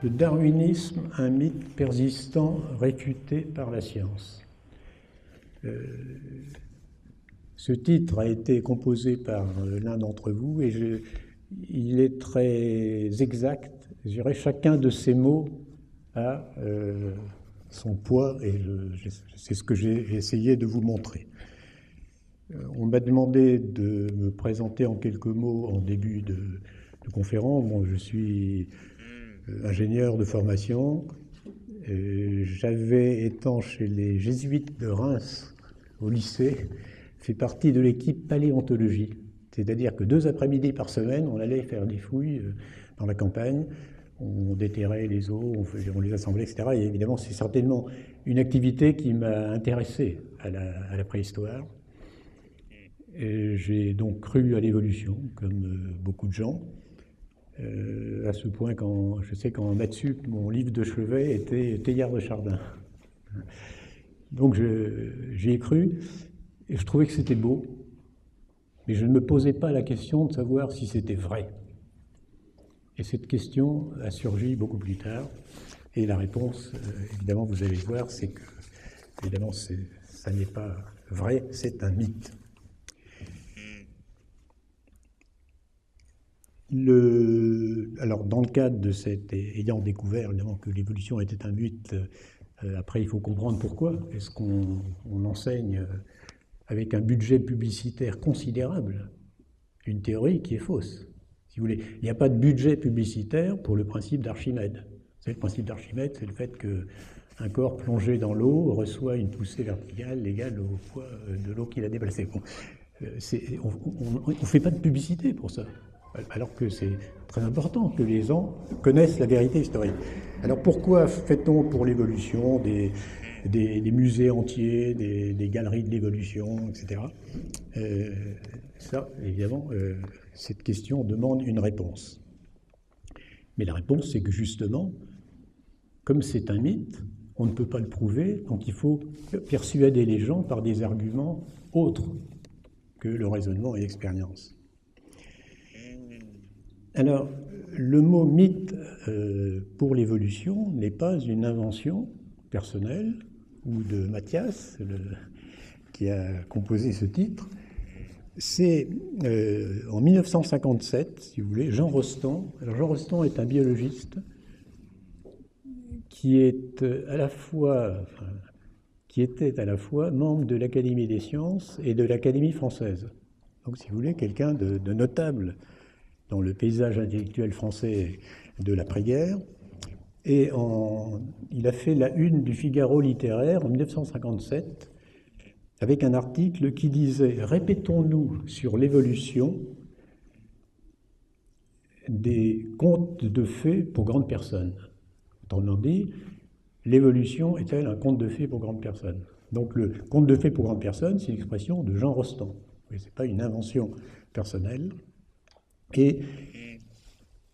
Le darwinisme, un mythe persistant réfuté par la science. Ce titre a été composé par l'un d'entre vous et il est très exact. Je dirais chacun de ces mots a son poids et c'est ce que j'ai essayé de vous montrer. On m'a demandé de me présenter en quelques mots en début de conférence. Bon, je suis ingénieur de formation. J'avais, étant chez les jésuites de Reims au lycée, fait partie de l'équipe paléontologie. C'est-à-dire que 2 après-midi par semaine, on allait faire des fouilles dans la campagne, on déterrait les os, on les assemblait, etc. Et évidemment, c'est certainement une activité qui m'a intéressé à la préhistoire. J'ai donc cru à l'évolution, comme beaucoup de gens. À ce point, je sais qu'en maths sup, mon livre de chevet était Teilhard de Chardin. Donc j'y ai cru, et je trouvais que c'était beau, mais je ne me posais pas la question de savoir si c'était vrai. Et cette question a surgi beaucoup plus tard, et la réponse, évidemment, vous allez voir, c'est que, évidemment, ça n'est pas vrai, c'est un mythe. Alors, dans le cadre de ayant découvert évidemment que l'évolution était un mythe, après il faut comprendre pourquoi. Est-ce qu'on enseigne avec un budget publicitaire considérable une théorie qui est fausse? Si vous voulez, il n'y a pas de budget publicitaire pour le principe d'Archimède. Vous savez, le principe d'Archimède, c'est le fait qu'un corps plongé dans l'eau reçoit une poussée verticale égale au poids de l'eau qu'il a déplacée. Bon, on ne fait pas de publicité pour ça. Alors que c'est très important que les gens connaissent la vérité historique. Alors pourquoi fait-on pour l'évolution des musées entiers, des galeries de l'évolution, etc. Ça, évidemment, cette question demande une réponse. Mais la réponse, c'est que justement, comme c'est un mythe, on ne peut pas le prouver, donc il faut persuader les gens par des arguments autres que le raisonnement et l'expérience. Alors, le mot mythe pour l'évolution n'est pas une invention personnelle ou de Mathias, qui a composé ce titre. C'est en 1957, si vous voulez, Jean Rostand. Alors, Jean Rostand est un biologiste qui était à la fois membre de l'Académie des sciences et de l'Académie française. Donc, si vous voulez, quelqu'un de notable dans le paysage intellectuel français de l'après-guerre. Et il a fait la une du Figaro littéraire en 1957 avec un article qui disait « Répétons-nous sur l'évolution des contes de fées pour grandes personnes ». Autrement dit, l'évolution est-elle un conte de fées pour grandes personnes? Donc le conte de fées pour grandes personnes, c'est l'expression de Jean Rostand. Ce n'est pas une invention personnelle. Et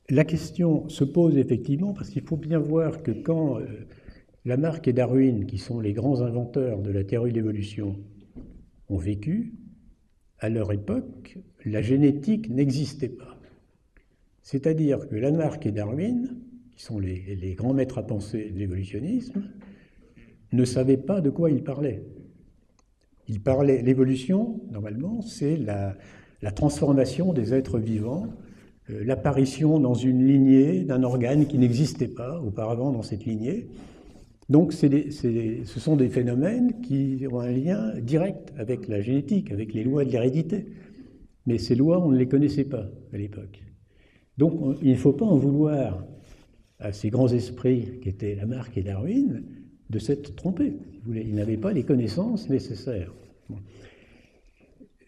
la question se pose effectivement parce qu'il faut bien voir que quand Lamarck et Darwin, qui sont les grands inventeurs de la théorie de l'évolution, ont vécu, à leur époque, la génétique n'existait pas. C'est-à-dire que Lamarck et Darwin, qui sont les grands maîtres à penser de l'évolutionnisme, ne savaient pas de quoi ils parlaient. Ils parlaient, l'évolution, normalement, c'est la transformation des êtres vivants, l'apparition dans une lignée d'un organe qui n'existait pas auparavant dans cette lignée. Donc ce sont des phénomènes qui ont un lien direct avec la génétique, avec les lois de l'hérédité. Mais ces lois, on ne les connaissait pas à l'époque. Donc il ne faut pas en vouloir à ces grands esprits qui étaient Lamarck et Darwin de s'être trompés. Ils n'avaient pas les connaissances nécessaires.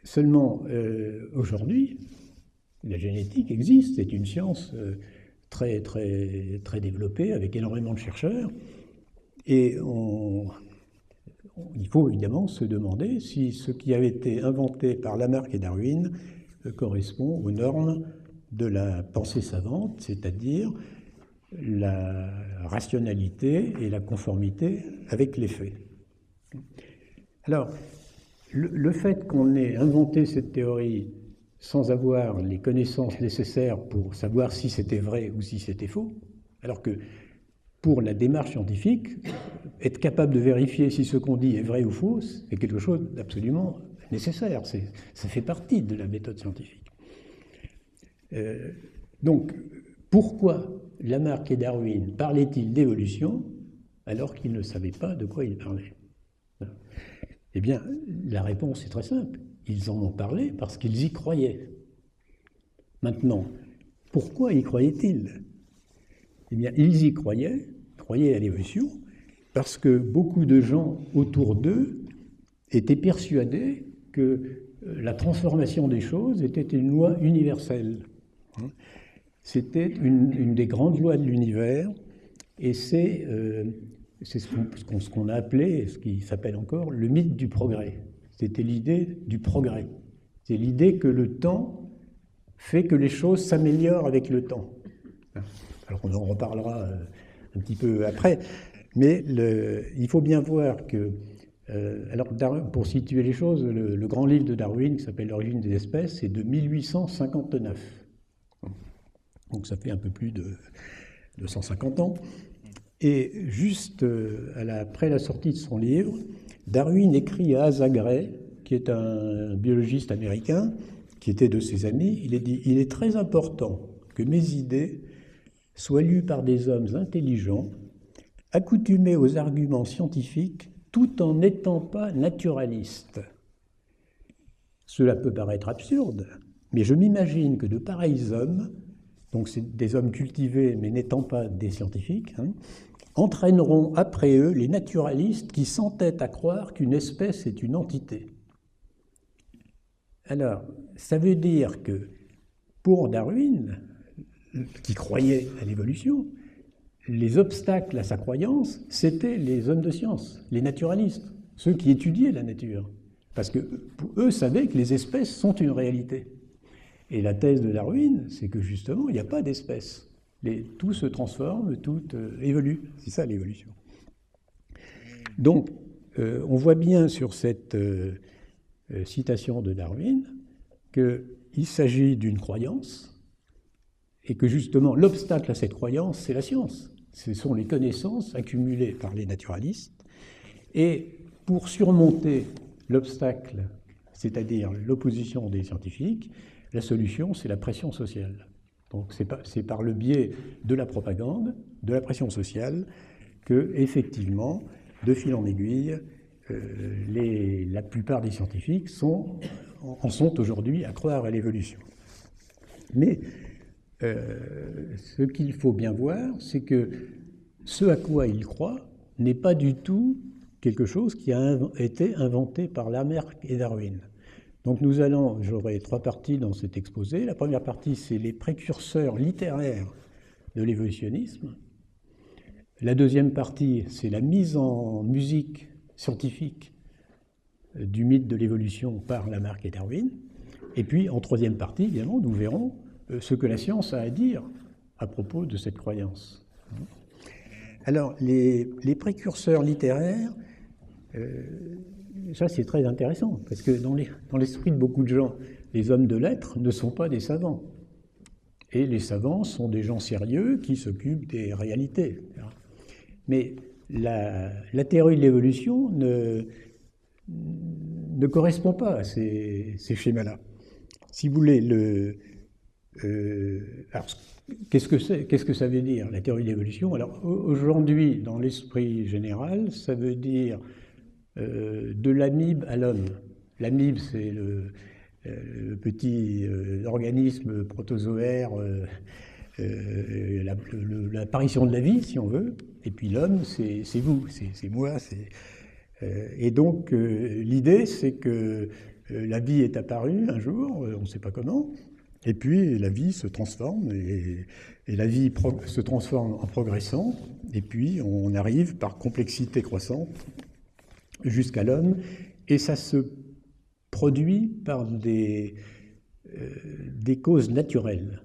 Seulement, aujourd'hui, la génétique existe, c'est une science très, très, très développée, avec énormément de chercheurs, et il faut évidemment se demander si ce qui avait été inventé par Lamarck et Darwin correspond aux normes de la pensée savante, c'est-à-dire la rationalité et la conformité avec les faits. Alors, le fait qu'on ait inventé cette théorie sans avoir les connaissances nécessaires pour savoir si c'était vrai ou si c'était faux, alors que pour la démarche scientifique, être capable de vérifier si ce qu'on dit est vrai ou faux, c'est quelque chose d'absolument nécessaire. Ça fait partie de la méthode scientifique. Donc, pourquoi Lamarck et Darwin parlaient-ils d'évolution alors qu'ils ne savaient pas de quoi ils parlaient? Eh bien, la réponse est très simple. Ils en ont parlé parce qu'ils y croyaient. Maintenant, pourquoi y croyaient-ils? Eh bien, ils y croyaient à l'évolution, parce que beaucoup de gens autour d'eux étaient persuadés que la transformation des choses était une loi universelle. C'était une des grandes lois de l'univers, et c'est ce qu'on a appelé, ce qui s'appelle encore, le mythe du progrès. C'était l'idée du progrès. C'est l'idée que le temps fait que les choses s'améliorent avec le temps. Alors on en reparlera un petit peu après, mais il faut bien voir que, alors pour situer les choses, le grand livre de Darwin, qui s'appelle L'origine des espèces, c'est de 1859. Donc ça fait un peu plus de 150 ans. Et juste après la sortie de son livre, Darwin écrit à Asa Gray, qui est un biologiste américain, qui était de ses amis, il dit « Il est très important que mes idées soient lues par des hommes intelligents, accoutumés aux arguments scientifiques, tout en n'étant pas naturalistes. Cela peut paraître absurde, mais je m'imagine que de pareils hommes, donc c'est des hommes cultivés mais n'étant pas des scientifiques, entraîneront après eux les naturalistes qui s'entêtent à croire qu'une espèce est une entité. » Alors, ça veut dire que pour Darwin, qui croyait à l'évolution, les obstacles à sa croyance, c'était les hommes de science, les naturalistes, ceux qui étudiaient la nature. Parce que eux savaient que les espèces sont une réalité. Et la thèse de Darwin, c'est que justement, il n'y a pas d'espèces. Tout se transforme, tout évolue. C'est ça l'évolution. Donc, on voit bien sur cette citation de Darwin qu'il s'agit d'une croyance et que justement l'obstacle à cette croyance, c'est la science. Ce sont les connaissances accumulées par les naturalistes. Et pour surmonter l'obstacle, c'est-à-dire l'opposition des scientifiques, la solution, c'est la pression sociale. Donc c'est par le biais de la propagande, de la pression sociale, que, effectivement, de fil en aiguille, la plupart des scientifiques en sont aujourd'hui à croire à l'évolution. Mais ce qu'il faut bien voir, c'est que ce à quoi ils croient n'est pas du tout quelque chose qui a été inventé par Lamarck et Darwin. Donc j'aurai 3 parties dans cet exposé. La première partie, c'est les précurseurs littéraires de l'évolutionnisme. La deuxième partie, c'est la mise en musique scientifique du mythe de l'évolution par Lamarck et Darwin. Et puis, en troisième partie, évidemment, nous verrons ce que la science a à dire à propos de cette croyance. Alors, les précurseurs littéraires, ça c'est très intéressant, parce que dans l'esprit de beaucoup de gens, les hommes de lettres ne sont pas des savants. Et les savants sont des gens sérieux qui s'occupent des réalités. Mais la théorie de l'évolution ne correspond pas à ces schémas-là. Si vous voulez, alors, qu'est-ce que ça veut dire, la théorie de l'évolution? Alors, aujourd'hui, dans l'esprit général, ça veut dire de l'amibe à l'homme. L'amibe, c'est le petit organisme protozoaire, l'apparition de la vie, si on veut. Et puis l'homme, c'est vous, c'est moi. Et donc, l'idée, c'est que la vie est apparue un jour, on ne sait pas comment, et puis la vie se transforme, et la vie se transforme en progressant, et puis on arrive par complexité croissante jusqu'à l'homme, et ça se produit par des causes naturelles.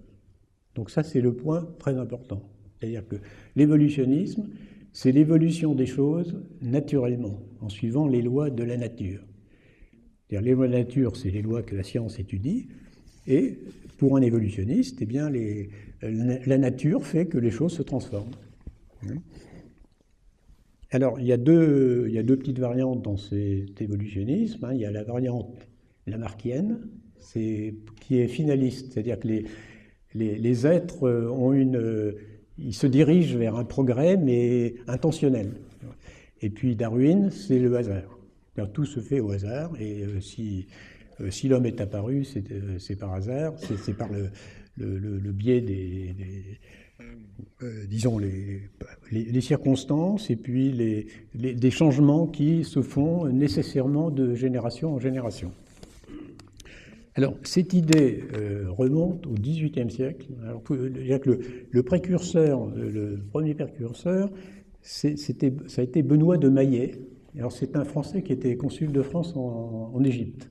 Donc ça, c'est le point très important. C'est-à-dire que l'évolutionnisme, c'est l'évolution des choses naturellement, en suivant les lois de la nature. C'est-à-dire les lois de la nature, c'est les lois que la science étudie, et pour un évolutionniste, eh bien, la nature fait que les choses se transforment. Alors, il y a deux petites variantes dans cet évolutionnisme, hein. Il y a la variante lamarckienne, qui est finaliste, c'est-à-dire que les êtres ils se dirigent vers un progrès, mais intentionnel. Et puis Darwin, c'est le hasard. Tout se fait au hasard, et si l'homme est apparu, c'est par hasard, c'est par le biais disons, les circonstances, et puis des changements qui se font nécessairement de génération en génération. Alors, cette idée remonte au XVIIIe siècle. Alors, le précurseur, le premier précurseur, ça a été Benoît de Maillet. Alors, c'est un Français qui était consul de France en Égypte.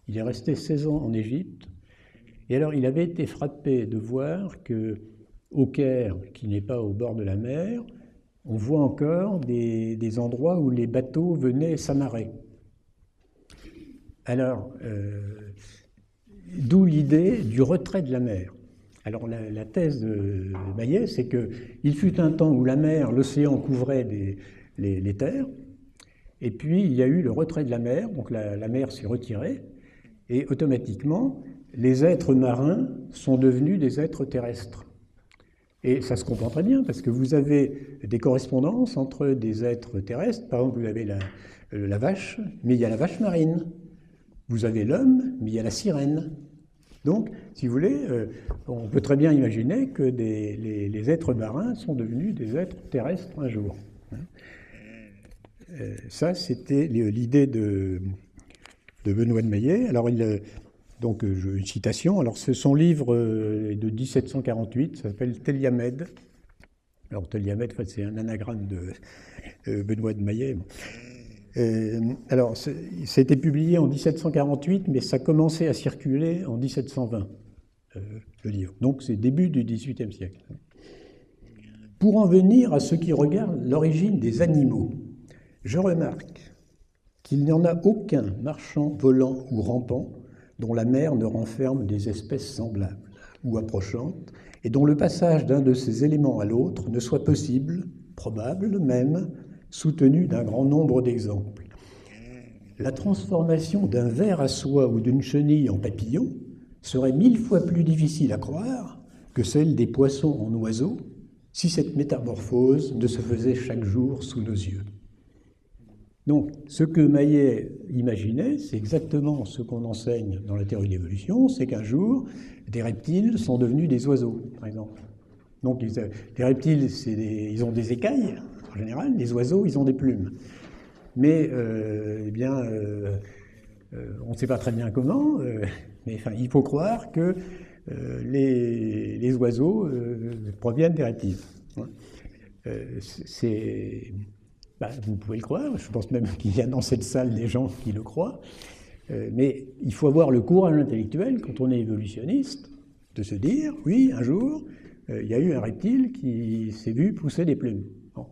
Il est resté 16 ans en Égypte. Et alors, il avait été frappé de voir qu'au Caire, qui n'est pas au bord de la mer, on voit encore des endroits où les bateaux venaient s'amarrer. Alors, d'où l'idée du retrait de la mer. Alors la thèse de Maillet, c'est qu'il fut un temps où la mer, l'océan couvrait les terres, et puis il y a eu le retrait de la mer, donc la mer s'est retirée, et automatiquement, les êtres marins sont devenus des êtres terrestres. Et ça se comprend très bien, parce que vous avez des correspondances entre des êtres terrestres. Par exemple, vous avez la vache, mais il y a la vache marine. Vous avez l'homme, mais il y a la sirène. Donc, si vous voulez, on peut très bien imaginer que les êtres marins sont devenus des êtres terrestres un jour. Ça, c'était l'idée de Benoît de Maillet. Alors, donc, une citation. Alors, son livre de 1748 s'appelle Teliamed. Alors, Teliamed, en fait, c'est un anagramme de Benoît de Maillet. Alors, ça a été publié en 1748, mais ça commençait à circuler en 1720, le livre. Donc, c'est début du XVIIIe siècle. Pour en venir à ce qui regarde l'origine des animaux, je remarque qu'il n'y en a aucun marchant, volant ou rampant dont la mer ne renferme des espèces semblables ou approchantes, et dont le passage d'un de ces éléments à l'autre ne soit possible, probable même, soutenu d'un grand nombre d'exemples. La transformation d'un ver à soie ou d'une chenille en papillon serait 1000 fois plus difficile à croire que celle des poissons en oiseaux, si cette métamorphose ne se faisait chaque jour sous nos yeux. Donc, ce que Maillet imaginait, c'est exactement ce qu'on enseigne dans la théorie de l'évolution, c'est qu'un jour, des reptiles sont devenus des oiseaux, par exemple. Donc, les reptiles, ils ont des écailles, en général, les oiseaux, ils ont des plumes. Mais, on ne sait pas très bien comment, mais enfin, il faut croire que les oiseaux proviennent des reptiles. Vous pouvez le croire, je pense même qu'il y a dans cette salle des gens qui le croient, mais il faut avoir le courage intellectuel, quand on est évolutionniste, de se dire, oui, un jour, il y a eu un reptile qui s'est vu pousser des plumes. Bon.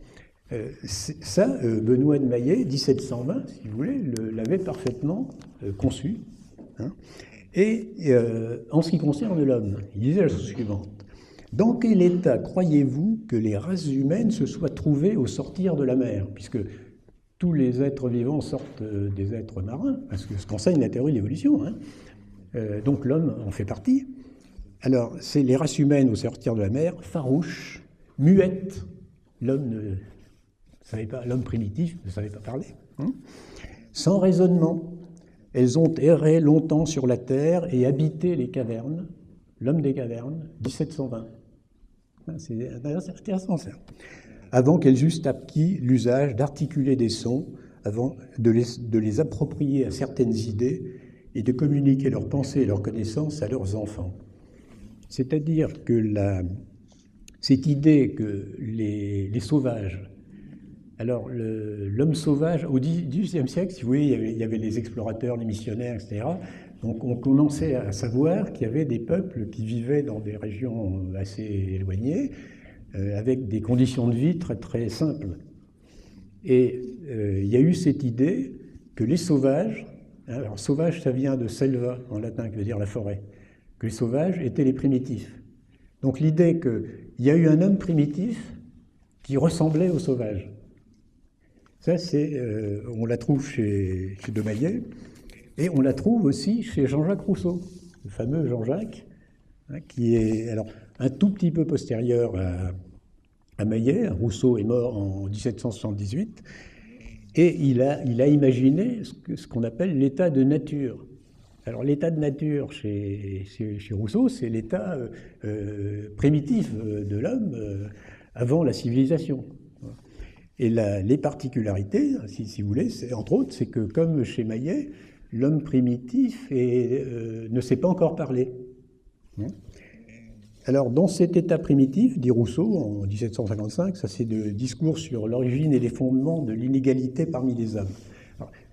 Ça, Benoît de Maillet, 1720, si vous voulez, l'avait parfaitement conçu. Hein. Et en ce qui concerne l'homme, il disait la chose suivante. Dans quel état croyez-vous que les races humaines se soient trouvées au sortir de la mer? Puisque tous les êtres vivants sortent des êtres marins, parce que ce qu'enseigne la théorie de l'évolution. Hein. Donc l'homme en fait partie. Alors, c'est les races humaines au sortir de la mer, farouches, muettes. L'homme primitif ne savait pas parler. Hein. Sans raisonnement, elles ont erré longtemps sur la terre et habité les cavernes. L'homme des cavernes, 1720. C'est intéressant ça. Avant qu'elles eussent acquis l'usage d'articuler des sons, avant de les approprier à certaines idées et de communiquer leurs pensées et leurs connaissances à leurs enfants. C'est-à-dire que cette idée que les sauvages, alors l'homme sauvage, au XVIIIe siècle, si vous voyez, il y avait les explorateurs, les missionnaires, etc. Donc on commençait à savoir qu'il y avait des peuples qui vivaient dans des régions assez éloignées, avec des conditions de vie très très simples. Et il y a eu cette idée que les sauvages, alors sauvage ça vient de selva en latin qui veut dire la forêt, que les sauvages étaient les primitifs. Donc l'idée qu'il y a eu un homme primitif qui ressemblait au sauvage. Ça, on la trouve chez de Maillet, et on la trouve aussi chez Jean-Jacques Rousseau, le fameux Jean-Jacques, hein, qui est alors un tout petit peu postérieur à Maillet. Rousseau est mort en 1778, et il a imaginé ce qu'on appelle l'état de nature. Alors l'état de nature chez Rousseau, c'est l'état primitif de l'homme avant la civilisation. Et les particularités, si vous voulez, entre autres, c'est que comme chez Maillet, l'homme primitif ne sait pas encore parler. Alors dans cet état primitif, dit Rousseau en 1755, ça c'est de discours sur l'origine et les fondements de l'inégalité parmi les hommes.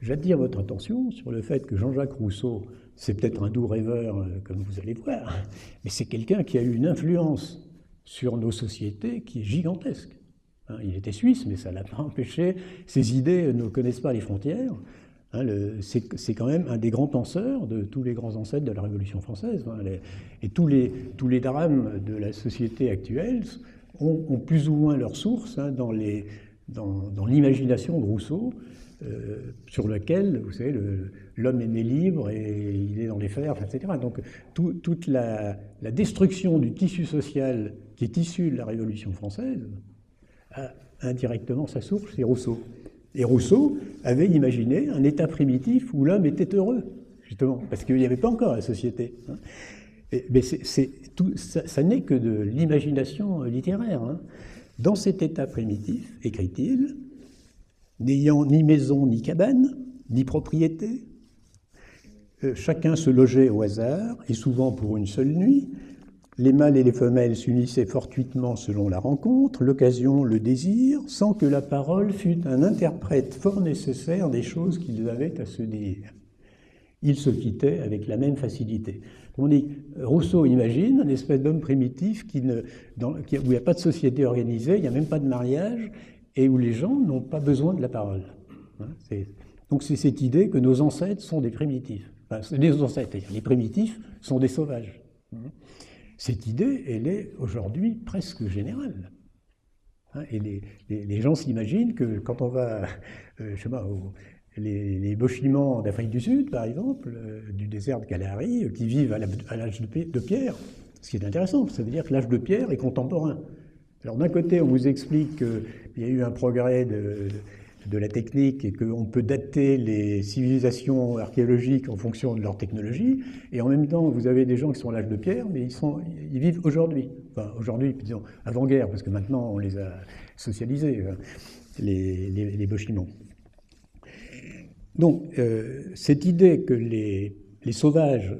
J'attire votre attention sur le fait que Jean-Jacques Rousseau, c'est peut-être un doux rêveur, comme vous allez voir, mais c'est quelqu'un qui a eu une influence sur nos sociétés qui est gigantesque. Il était suisse, mais ça ne l'a pas empêché. Ses idées ne connaissent pas les frontières. C'est quand même un des grands penseurs de tous les grands ancêtres de la Révolution française. Et tous les drames de la société actuelle ont plus ou moins leur source dans l'imagination de Rousseau, sur lequel, vous savez, l'homme est né libre et il est dans les fers, etc. Donc toute la destruction du tissu social qui est issu de la Révolution française a indirectement sa source chez Rousseau. Et Rousseau avait imaginé un état primitif où l'homme était heureux, justement, parce qu'il n'y avait pas encore la société. Mais ça n'est que de l'imagination littéraire. Dans cet état primitif, écrit-il, n'ayant ni maison ni cabane, ni propriété, chacun se logeait au hasard, et souvent pour une seule nuit. Les mâles et les femelles s'unissaient fortuitement selon la rencontre, l'occasion, le désir, sans que la parole fût un interprète fort nécessaire des choses qu'ils avaient à se dire. Ils se quittaient avec la même facilité. On dit, Rousseau imagine une espèce d'homme primitif où il n'y a pas de société organisée, il n'y a même pas de mariage, et où les gens n'ont pas besoin de la parole. Donc c'est cette idée que nos ancêtres sont des primitifs. Enfin, les ancêtres, les primitifs sont des sauvages. Cette idée, elle est aujourd'hui presque générale. Et les gens s'imaginent que quand on va, je sais pas, les Bochimans d'Afrique du Sud, par exemple, du désert de Kalahari, qui vivent à l'âge de pierre, ce qui est intéressant, ça veut dire que l'âge de pierre est contemporain. Alors d'un côté, on vous explique qu'il y a eu un progrès de la technique et qu'on peut dater les civilisations archéologiques en fonction de leur technologie, et en même temps, vous avez des gens qui sont à l'âge de pierre, mais ils vivent aujourd'hui. Enfin, aujourd'hui, disons, avant-guerre, parce que maintenant, on les a socialisés, les Bochimans. Donc, cette idée que les sauvages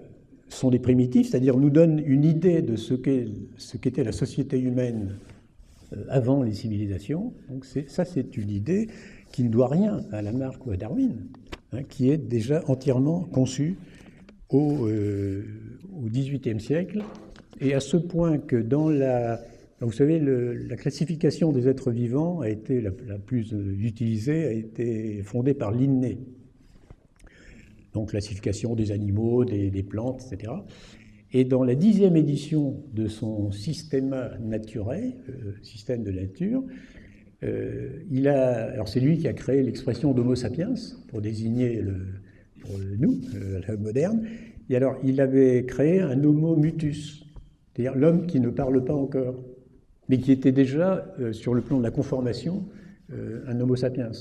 sont des primitifs, c'est-à-dire nous donne une idée de ce qu'était la société humaine avant les civilisations. Donc ça, c'est une idée qui ne doit rien à Lamarck ou à Darwin, qui est déjà entièrement conçue au XVIIIe siècle, et à ce point que vous savez, la classification des êtres vivants a été la plus utilisée, a été fondée par Linné. Donc classification des animaux, des plantes, etc. Et dans la 10e édition de son Systema Naturae, système de la nature, alors c'est lui qui a créé l'expression d'Homo sapiens pour désigner nous, l'homme moderne. Et alors il avait créé un Homo mutus, c'est-à-dire l'homme qui ne parle pas encore, mais qui était déjà, sur le plan de la conformation, un Homo sapiens.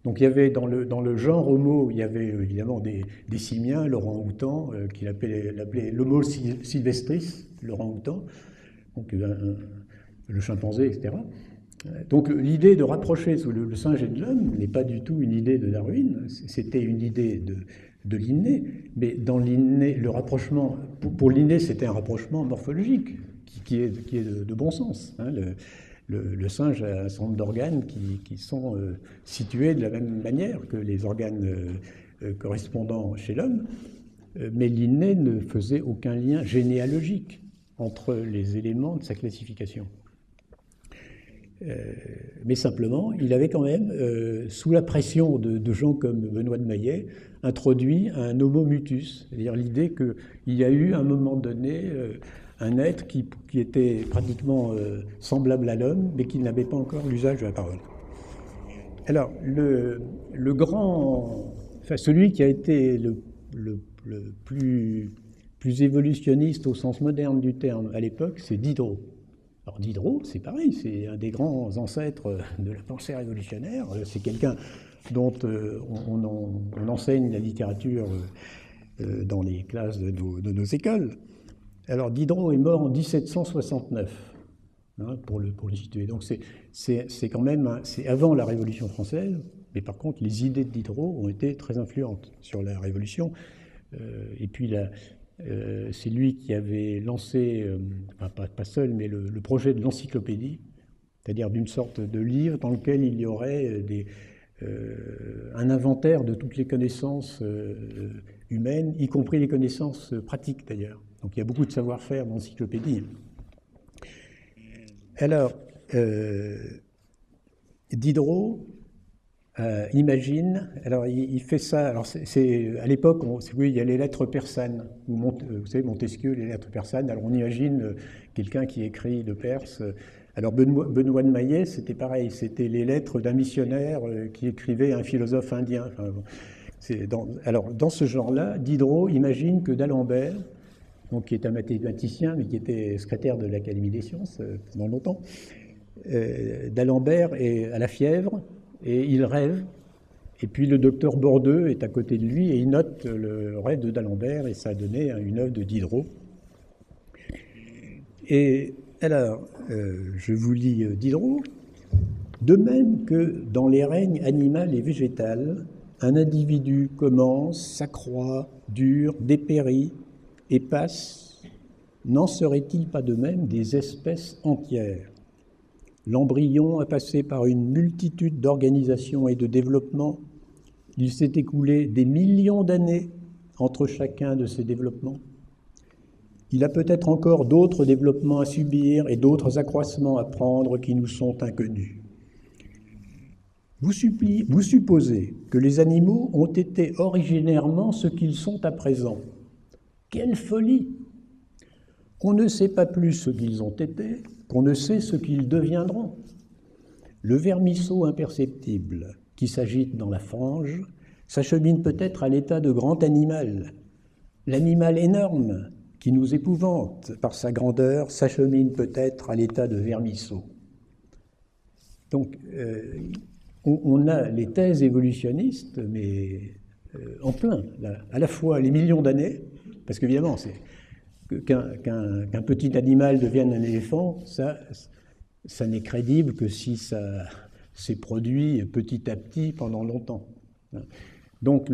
Donc il y avait dans le genre Homo, il y avait évidemment des simiens, l'orang-outan, qu'il appelait l'Homo sylvestris, l'orang-outan, donc le chimpanzé, etc. Donc l'idée de rapprocher le singe et de l'homme n'est pas du tout une idée de Darwin, c'était une idée de Linné, mais dans Linné, le rapprochement, pour Linné, c'était un rapprochement morphologique qui est de bon sens. Le singe a un certain nombre d'organes qui sont situés de la même manière que les organes correspondants chez l'homme, mais Linné ne faisait aucun lien généalogique entre les éléments de sa classification. Mais simplement, il avait quand même, sous la pression de gens comme Benoît de Maillet, introduit un homo mutus, c'est-à-dire l'idée qu'il y a eu à un moment donné un être qui était pratiquement semblable à l'homme, mais qui n'avait pas encore l'usage de la parole. Alors, le grand, enfin, celui qui a été le plus évolutionniste au sens moderne du terme à l'époque, c'est Diderot. Alors Diderot, c'est pareil, c'est un des grands ancêtres de la pensée révolutionnaire. C'est quelqu'un dont on enseigne la littérature dans les classes de nos écoles. Alors Diderot est mort en 1769, hein, pour le situer. Donc c'est quand même, c'est avant la Révolution française, mais par contre les idées de Diderot ont été très influentes sur la Révolution. Et puis c'est lui qui avait lancé, enfin pas seul, mais le projet de l'encyclopédie, c'est-à-dire d'une sorte de livre dans lequel il y aurait un inventaire de toutes les connaissances humaines, y compris les connaissances pratiques d'ailleurs. Donc il y a beaucoup de savoir-faire dans l'encyclopédie. Alors, Diderot imagine, alors il fait ça, alors à l'époque, oui, il y a les lettres persanes, vous savez, Montesquieu, les lettres persanes, alors on imagine quelqu'un qui écrit de Perse. Alors Benoît de Maillet, c'était pareil, c'était les lettres d'un missionnaire qui écrivait à un philosophe indien. Enfin, alors dans ce genre-là, Diderot imagine que d'Alembert, donc, qui est un mathématicien, mais qui était secrétaire de l'Académie des sciences pendant longtemps, d'Alembert est à la fièvre, et il rêve, et puis le docteur Bordeu est à côté de lui, et il note le rêve de d'Alembert, et ça a donné une œuvre de Diderot. Et alors, je vous lis Diderot. De même que dans les règnes animal et végétal, un individu commence, s'accroît, dure, dépérit et passe, n'en serait-il pas de même des espèces entières? L'embryon a passé par une multitude d'organisations et de développements. Il s'est écoulé des millions d'années entre chacun de ces développements. Il a peut-être encore d'autres développements à subir et d'autres accroissements à prendre qui nous sont inconnus. Vous supposez que les animaux ont été originairement ce qu'ils sont à présent. Quelle folie! On ne sait pas plus ce qu'ils ont été qu'on ne sait ce qu'ils deviendront. Le vermisseau imperceptible qui s'agite dans la fange s'achemine peut-être à l'état de grand animal. L'animal énorme qui nous épouvante par sa grandeur s'achemine peut-être à l'état de vermisseau. Donc, on a les thèses évolutionnistes, mais en plein, là, à la fois les millions d'années, parce qu'évidemment, qu'un petit animal devienne un éléphant, ça n'est crédible que si ça s'est produit petit à petit pendant longtemps. Donc,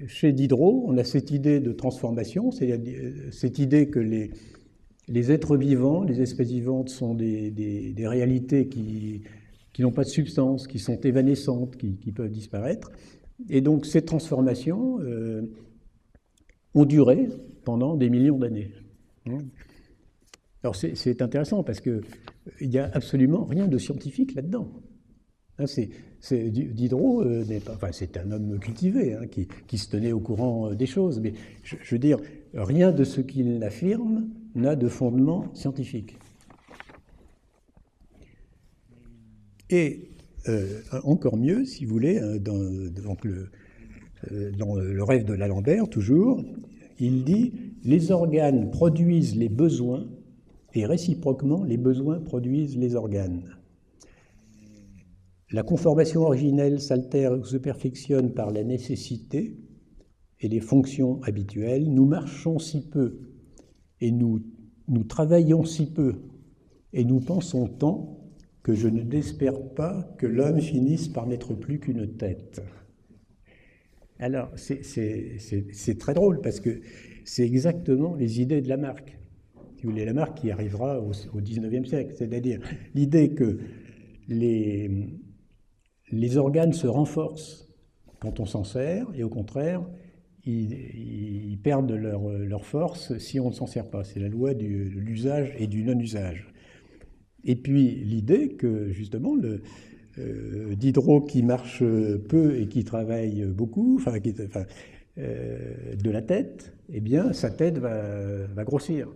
chez Diderot, on a cette idée de transformation, c'est-à-dire cette idée que les êtres vivants, les espèces vivantes sont des réalités qui n'ont pas de substance, qui sont évanescentes, qui peuvent disparaître. Et donc, ces transformations ont duré pendant des millions d'années. Alors c'est intéressant parce qu'il n'y a absolument rien de scientifique là-dedans. Diderot n'est pas, enfin, c'est un homme cultivé qui se tenait au courant des choses, mais je veux dire, rien de ce qu'il affirme n'a de fondement scientifique. Et encore mieux, si vous voulez, dans le rêve de d'Alembert, toujours, il dit « Les organes produisent les besoins et réciproquement, les besoins produisent les organes. La conformation originelle s'altère ou se perfectionne par la nécessité et les fonctions habituelles. Nous marchons si peu et nous travaillons si peu et nous pensons tant que je ne désespère pas que l'homme finisse par n'être plus qu'une tête. » Alors, c'est très drôle parce que c'est exactement les idées de Lamarck. Si vous voulez, Lamarck qui arrivera au XIXe siècle, c'est-à-dire l'idée que les organes se renforcent quand on s'en sert, et au contraire, ils perdent leur force si on ne s'en sert pas. C'est la loi de l'usage et du non-usage. Et puis l'idée que, justement, Diderot qui marche peu et qui travaille beaucoup, de la tête, eh bien, sa tête va grossir.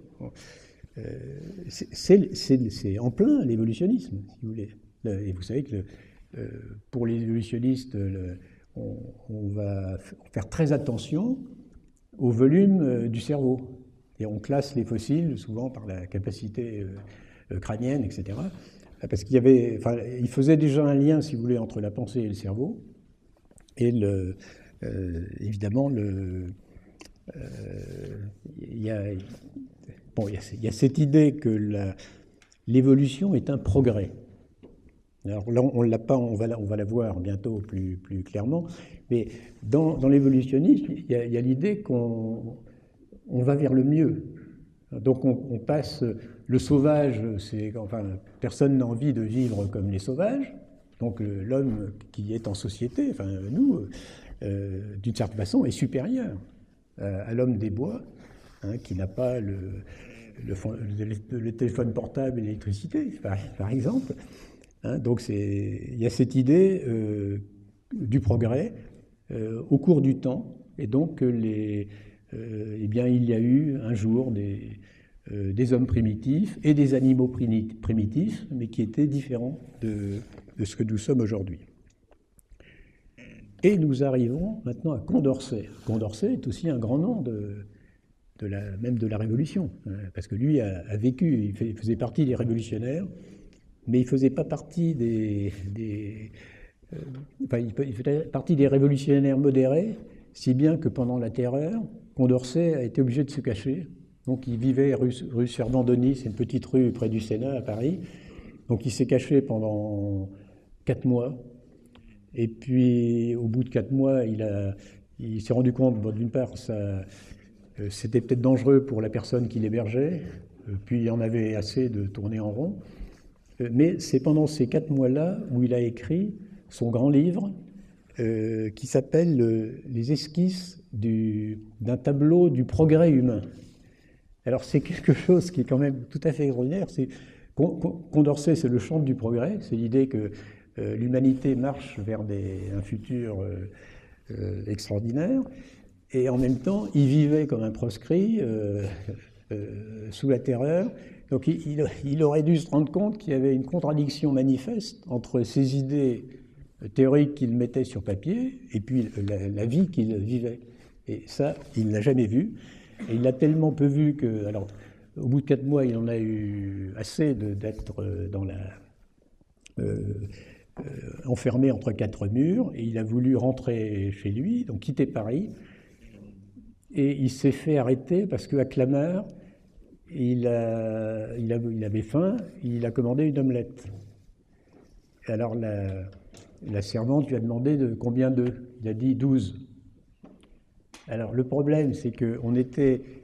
C'est en plein l'évolutionnisme, si vous voulez. Et vous savez que pour les évolutionnistes, on va faire très attention au volume du cerveau. Et on classe les fossiles souvent par la capacité crânienne, etc. Parce il faisait déjà un lien, si vous voulez, entre la pensée et le cerveau. Et évidemment, il y a cette idée que l'évolution est un progrès. Alors là, on l'a pas, on va la voir bientôt plus clairement, mais dans l'évolutionnisme, il y a l'idée qu'on va vers le mieux. Donc on passe, le sauvage, personne n'a envie de vivre comme les sauvages, donc l'homme qui est en société, enfin nous, d'une certaine façon, est supérieur à l'homme des bois, hein, qui n'a pas le téléphone portable et l'électricité, par exemple. Hein, donc il y a cette idée du progrès au cours du temps, et donc eh bien, il y a eu un jour des hommes primitifs et des animaux primitifs, mais qui étaient différents de ce que nous sommes aujourd'hui. Et nous arrivons maintenant à Condorcet. Condorcet est aussi un grand nom même de la Révolution, parce que lui a vécu, il faisait partie des révolutionnaires, mais il ne faisait pas partie il faisait partie des révolutionnaires modérés, si bien que pendant la Terreur, Condorcet a été obligé de se cacher. Donc il vivait rue Servandoni, c'est une petite rue près du Sénat à Paris. Donc il s'est caché pendant 4 mois. Et puis au bout de 4 mois, il s'est rendu compte, d'une part, c'était peut-être dangereux pour la personne qui l'hébergeait, puis il y en avait assez de tourner en rond. Mais c'est pendant ces 4 mois-là où il a écrit son grand livre qui s'appelle Les esquisses d'un tableau du progrès humain. Alors c'est quelque chose qui est quand même tout à fait extraordinaire. Condorcet, c'est le chant du progrès, c'est l'idée que l'humanité marche vers un futur extraordinaire, et en même temps, il vivait comme un proscrit sous la terreur. Donc il aurait dû se rendre compte qu'il y avait une contradiction manifeste entre ces idées théoriques qu'il mettait sur papier et puis la vie qu'il vivait. Et ça, il ne l'a jamais vu. Et il l'a tellement peu vu que, alors, au bout de 4 mois, il en a eu assez d'être enfermé entre 4 murs, et il a voulu rentrer chez lui, donc quitter Paris. Et il s'est fait arrêter parce qu'à Clamart, il avait faim, il a commandé une omelette. Et alors la servante lui a demandé combien d'œufs. Il a dit 12. Alors le problème, c'est que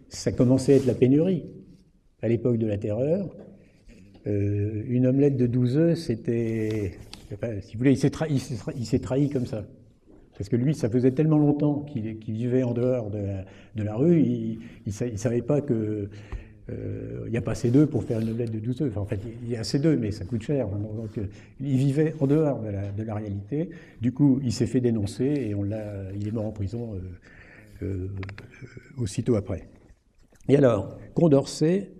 ça commençait à être la pénurie à l'époque de la Terreur. Une omelette de 12 œufs, c'était... Enfin, si vous voulez, il s'est trahi comme ça. Parce que lui, ça faisait tellement longtemps qu'il vivait en dehors de la rue, il ne savait pas que... il n'y a pas assez d'œufs pour faire une omelette de 12 œufs. Enfin, en fait, il y a assez d'œufs, mais ça coûte cher. Donc, il vivait en dehors de la réalité. Du coup, il s'est fait dénoncer et il est mort en prison aussitôt après. Et alors, Condorcet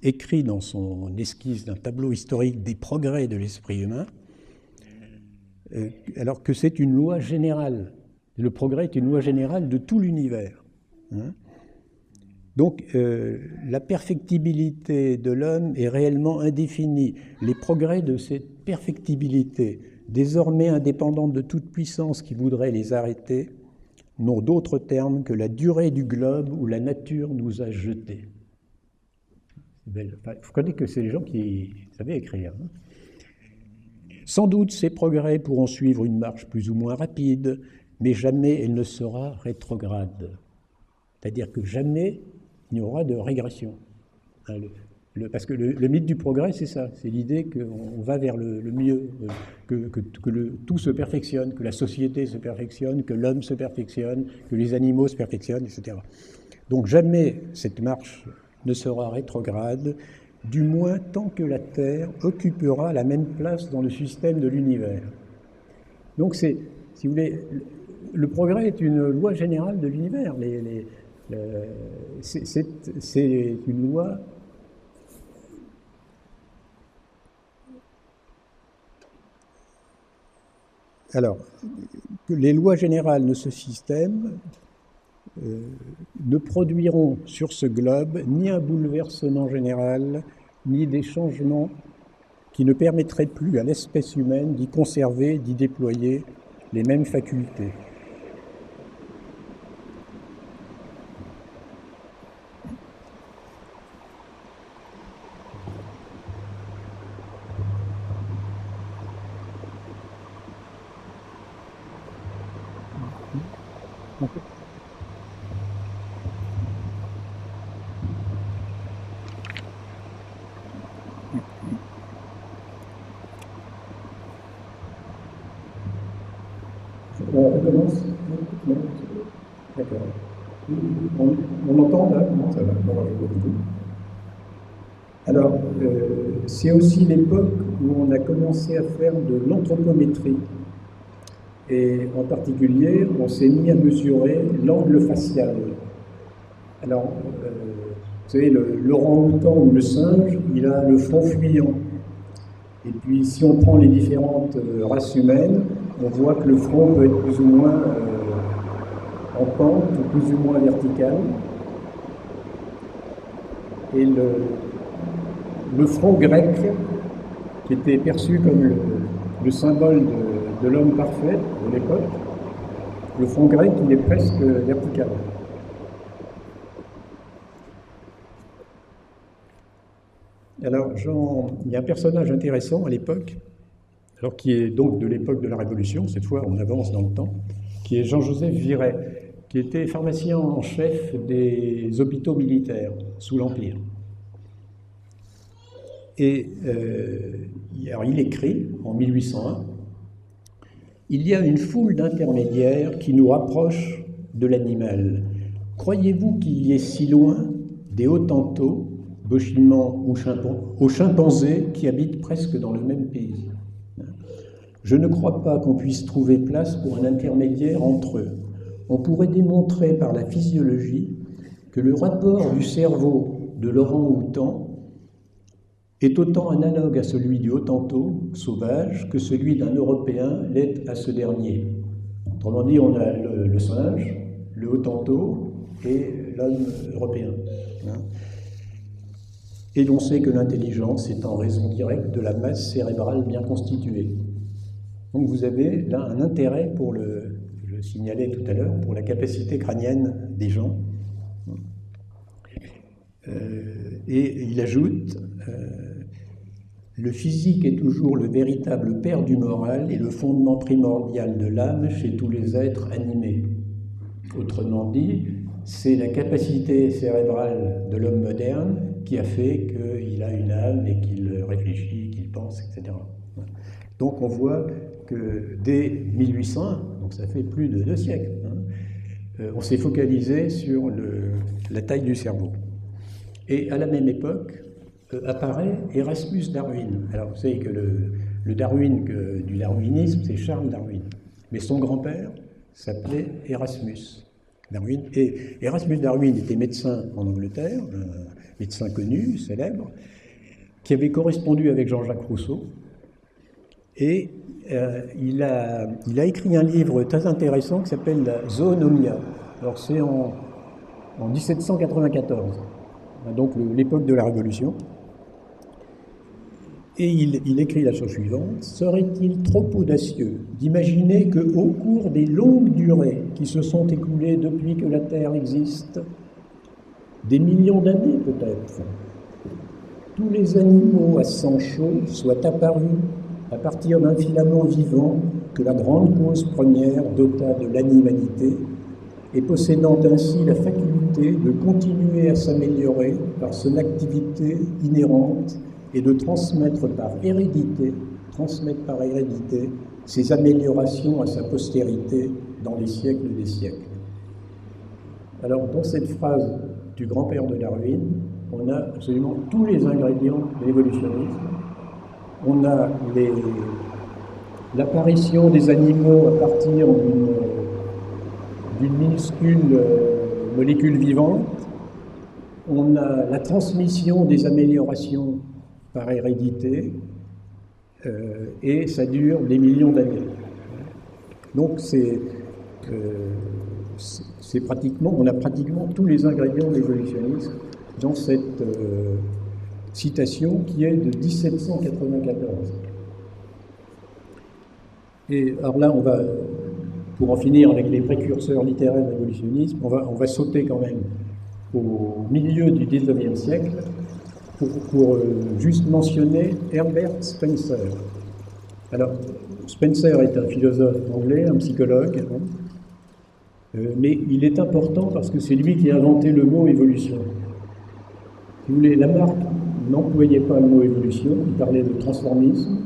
écrit dans son esquisse d'un tableau historique des progrès de l'esprit humain, alors que c'est une loi générale. Le progrès est une loi générale de tout l'univers. Hein. Donc, la perfectibilité de l'homme est réellement indéfinie. Les progrès de cette perfectibilité, désormais indépendante de toute puissance qui voudrait les arrêter, n'ont d'autre terme que la durée du globe où la nature nous a jetés. Enfin, vous connaissez que c'est les gens qui savaient écrire. Hein. Sans doute ces progrès pourront suivre une marche plus ou moins rapide, mais jamais elle ne sera rétrograde. C'est-à-dire que jamais il n'y aura de régression. Hein, parce que le mythe du progrès, c'est ça, c'est l'idée qu'on va vers le mieux, que tout se perfectionne, que la société se perfectionne, que l'homme se perfectionne, que les animaux se perfectionnent, etc. Donc jamais cette marche ne sera rétrograde, du moins tant que la Terre occupera la même place dans le système de l'univers. Donc c'est, si vous voulez, le progrès est une loi générale de l'univers. C'est une loi. Alors, les lois générales de ce système ne produiront sur ce globe ni un bouleversement général, ni des changements qui ne permettraient plus à l'espèce humaine d'y conserver, d'y déployer les mêmes facultés. On recommence? Non, d'accord. On entend là? Non, ça va. Alors, c'est aussi l'époque où on a commencé à faire de l'anthropométrie. Et en particulier, on s'est mis à mesurer l'angle facial. Alors, vous savez, l'orang-outan ou le singe, il a le front fuyant. Et puis, si on prend les différentes races humaines, on voit que le front peut être plus ou moins en pente ou plus ou moins vertical. Et le front grec, qui était perçu comme le symbole de l'homme parfait de l'époque, le front grec, il est presque vertical. Alors, il y a un personnage intéressant à l'époque, alors qui est donc de l'époque de la Révolution, cette fois on avance dans le temps, qui est Jean-Joseph Viret, qui était pharmacien en chef des hôpitaux militaires sous l'Empire. Et alors il écrit en 1801, « Il y a une foule d'intermédiaires qui nous rapprochent de l'animal. Croyez-vous qu'il y ait si loin des Hottentots, Bochimans aux chimpanzés qui habitent presque dans le même pays? Je ne crois pas qu'on puisse trouver place pour un intermédiaire entre eux. On pourrait démontrer par la physiologie que le rapport du cerveau de l'orang-outan est autant analogue à celui du Hottentot sauvage que celui d'un Européen l'est à ce dernier. Autrement dit, on a le singe, le Hottentot et l'homme européen. Et l'on sait que l'intelligence est en raison directe de la masse cérébrale bien constituée. Donc vous avez là un intérêt pour je le signalais tout à l'heure, pour la capacité crânienne des gens. Et il ajoute, le physique est toujours le véritable père du moral et le fondement primordial de l'âme chez tous les êtres animés. Autrement dit, c'est la capacité cérébrale de l'homme moderne qui a fait qu'il a une âme et qu'il réfléchit, qu'il pense, etc. Donc on voit que dès 1800, donc ça fait plus de 2 siècles, on s'est focalisé sur la taille du cerveau. Et à la même époque apparaît Erasmus Darwin. Alors vous savez que le Darwin du darwinisme, c'est Charles Darwin. Mais son grand-père s'appelait Erasmus Darwin. Et Erasmus Darwin était médecin en Angleterre, un médecin connu, célèbre, qui avait correspondu avec Jean-Jacques Rousseau. Et il a écrit un livre très intéressant qui s'appelle la Zoonomia. Alors c'est en 1794, donc l'époque de la Révolution. Et il écrit la chose suivante: « Serait-il trop audacieux d'imaginer qu'au cours des longues durées qui se sont écoulées depuis que la Terre existe, des millions d'années peut-être, tous les animaux à sang chaud soient apparus à partir d'un filament vivant que la grande cause première dota de l'animalité et possédant ainsi la faculté de continuer à s'améliorer par son activité inhérente et de transmettre par hérédité ses améliorations à sa postérité dans les siècles des siècles. » Alors, dans cette phrase du grand-père de Darwin, on a absolument tous les ingrédients de l'évolutionnisme. On a l'apparition des animaux à partir d'une minuscule molécule vivante, on a la transmission des améliorations par hérédité, et ça dure des millions d'années. Donc pratiquement, on a pratiquement tous les ingrédients de l'évolutionnisme dans cette citation qui est de 1794. Et alors là, on va, pour en finir avec les précurseurs littéraires de l'évolutionnisme, on va sauter quand même au milieu du XIXe siècle pour juste mentionner Herbert Spencer. Alors, Spencer est un philosophe anglais, un psychologue, mais il est important parce que c'est lui qui a inventé le mot évolution. Si vous voulez, Lamarck n'employait pas le mot évolution, il parlait de transformisme.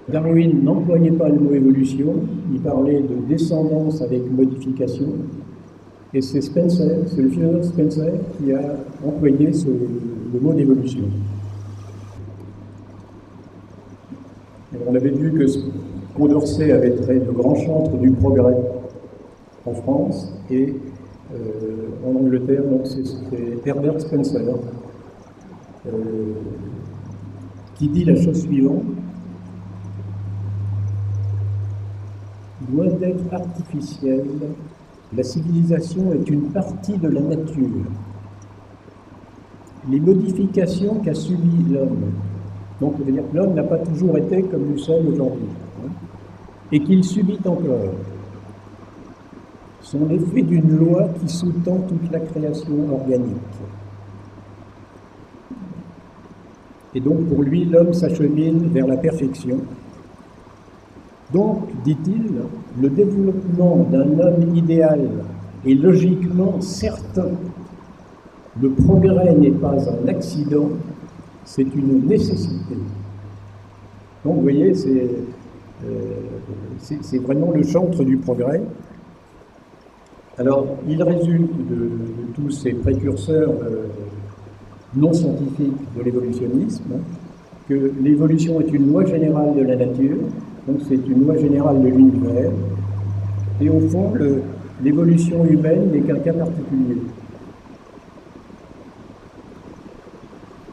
Darwin n'employait pas le mot évolution, il parlait de descendance avec modification. Et c'est Spencer, c'est le philosophe Spencer qui a employé le mot d'évolution. On avait vu que Condorcet avait trait de grand chantre du progrès en France, et en Angleterre, donc c'est Herbert Spencer qui dit la chose suivante: loin d'être artificielle, la civilisation est une partie de la nature. Les modifications qu'a subies l'homme, donc ça veut dire que l'homme n'a pas toujours été comme nous sommes aujourd'hui, et qu'il subit encore, sont l'effet d'une loi qui sous-tend toute la création organique. Et donc pour lui, l'homme s'achemine vers la perfection. Donc, dit-il, le développement d'un homme idéal est logiquement certain. Le progrès n'est pas un accident, c'est une nécessité. Donc, vous voyez, c'est vraiment le chantre du progrès. Alors, il résulte de tous ces précurseurs non scientifiques de l'évolutionnisme que l'évolution est une loi générale de la nature. Donc c'est une loi générale de l'univers, et au fond, l'évolution humaine n'est qu'un cas particulier.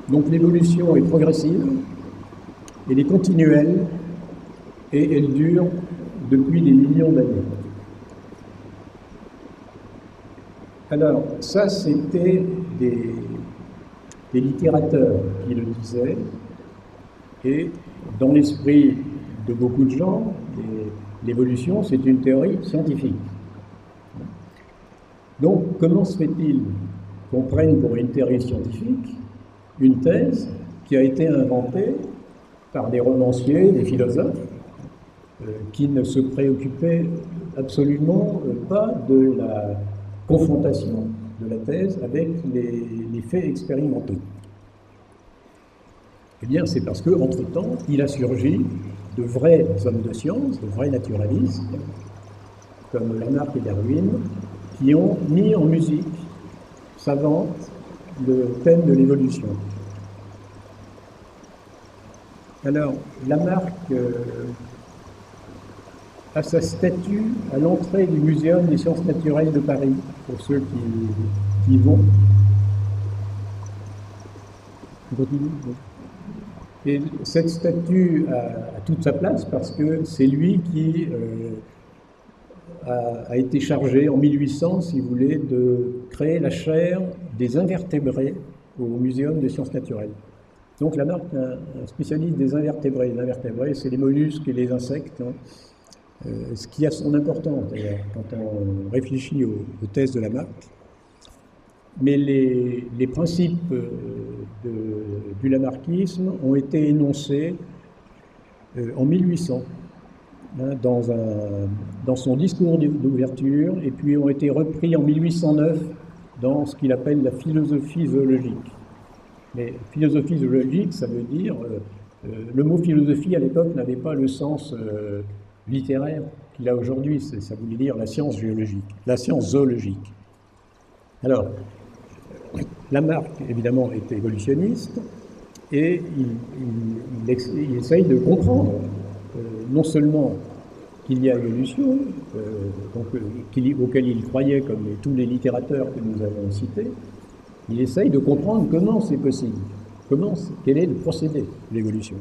Donc l'évolution est progressive, elle est continuelle, et elle dure depuis des millions d'années. Alors, ça, c'était des littérateurs qui le disaient, et dans l'esprit de beaucoup de gens, l'évolution, c'est une théorie scientifique. Donc, comment se fait-il qu'on prenne pour une théorie scientifique une thèse qui a été inventée par des romanciers, des philosophes, qui ne se préoccupaient absolument pas de la confrontation de la thèse avec les faits expérimentaux? Eh bien, c'est parce qu'entre-temps, il a surgi de vrais hommes de science, de vrais naturalistes, comme Lamarck et Darwin, qui ont mis en musique savante le thème de l'évolution. Alors, Lamarck a sa statue à l'entrée du Muséum des sciences naturelles de Paris, pour ceux qui y vont. On continue ? Et cette statue a toute sa place parce que c'est lui qui a été chargé en 1800, si vous voulez, de créer la chaire des invertébrés au Muséum des sciences naturelles. Donc Lamarck est un spécialiste des invertébrés. Les invertébrés, c'est les mollusques et les insectes, ce qui a son importance d'ailleurs quand on réfléchit aux thèses de Lamarck. Mais les principes du lamarckisme ont été énoncés en 1800 dans son discours d'ouverture, et puis ont été repris en 1809 dans ce qu'il appelle la philosophie zoologique. Mais philosophie zoologique, ça veut dire, le mot philosophie à l'époque n'avait pas le sens littéraire qu'il a aujourd'hui, ça voulait dire la science géologique, la science zoologique. Alors, Lamarck, évidemment, est évolutionniste, et il essaye de comprendre non seulement qu'il y a évolution, auquel il croyait, comme tous les littérateurs que nous avons cités, il essaye de comprendre comment c'est possible, quel est le procédé de l'évolution.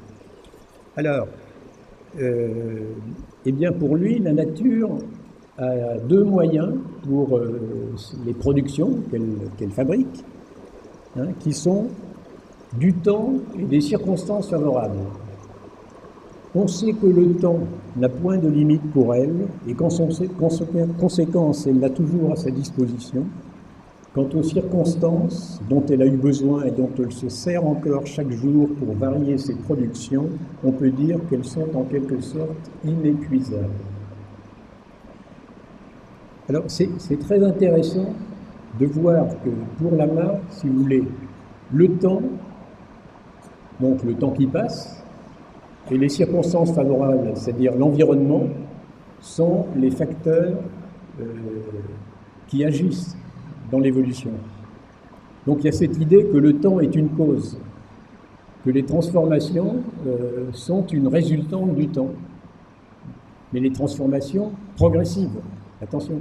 Alors, eh bien pour lui, la nature a deux moyens pour les productions qu'elle fabrique, hein, qui sont du temps et des circonstances favorables. On sait que le temps n'a point de limite pour elle, et qu'en conséquence, elle l'a toujours à sa disposition. Quant aux circonstances dont elle a eu besoin et dont elle se sert encore chaque jour pour varier ses productions, on peut dire qu'elles sont en quelque sorte inépuisables. Alors c'est très intéressant de voir que pour Lamarck, si vous voulez, le temps, donc le temps qui passe, et les circonstances favorables, c'est-à-dire l'environnement, sont les facteurs qui agissent dans l'évolution. Donc il y a cette idée que le temps est une cause, que les transformations sont une résultante du temps, mais les transformations progressives. Attention.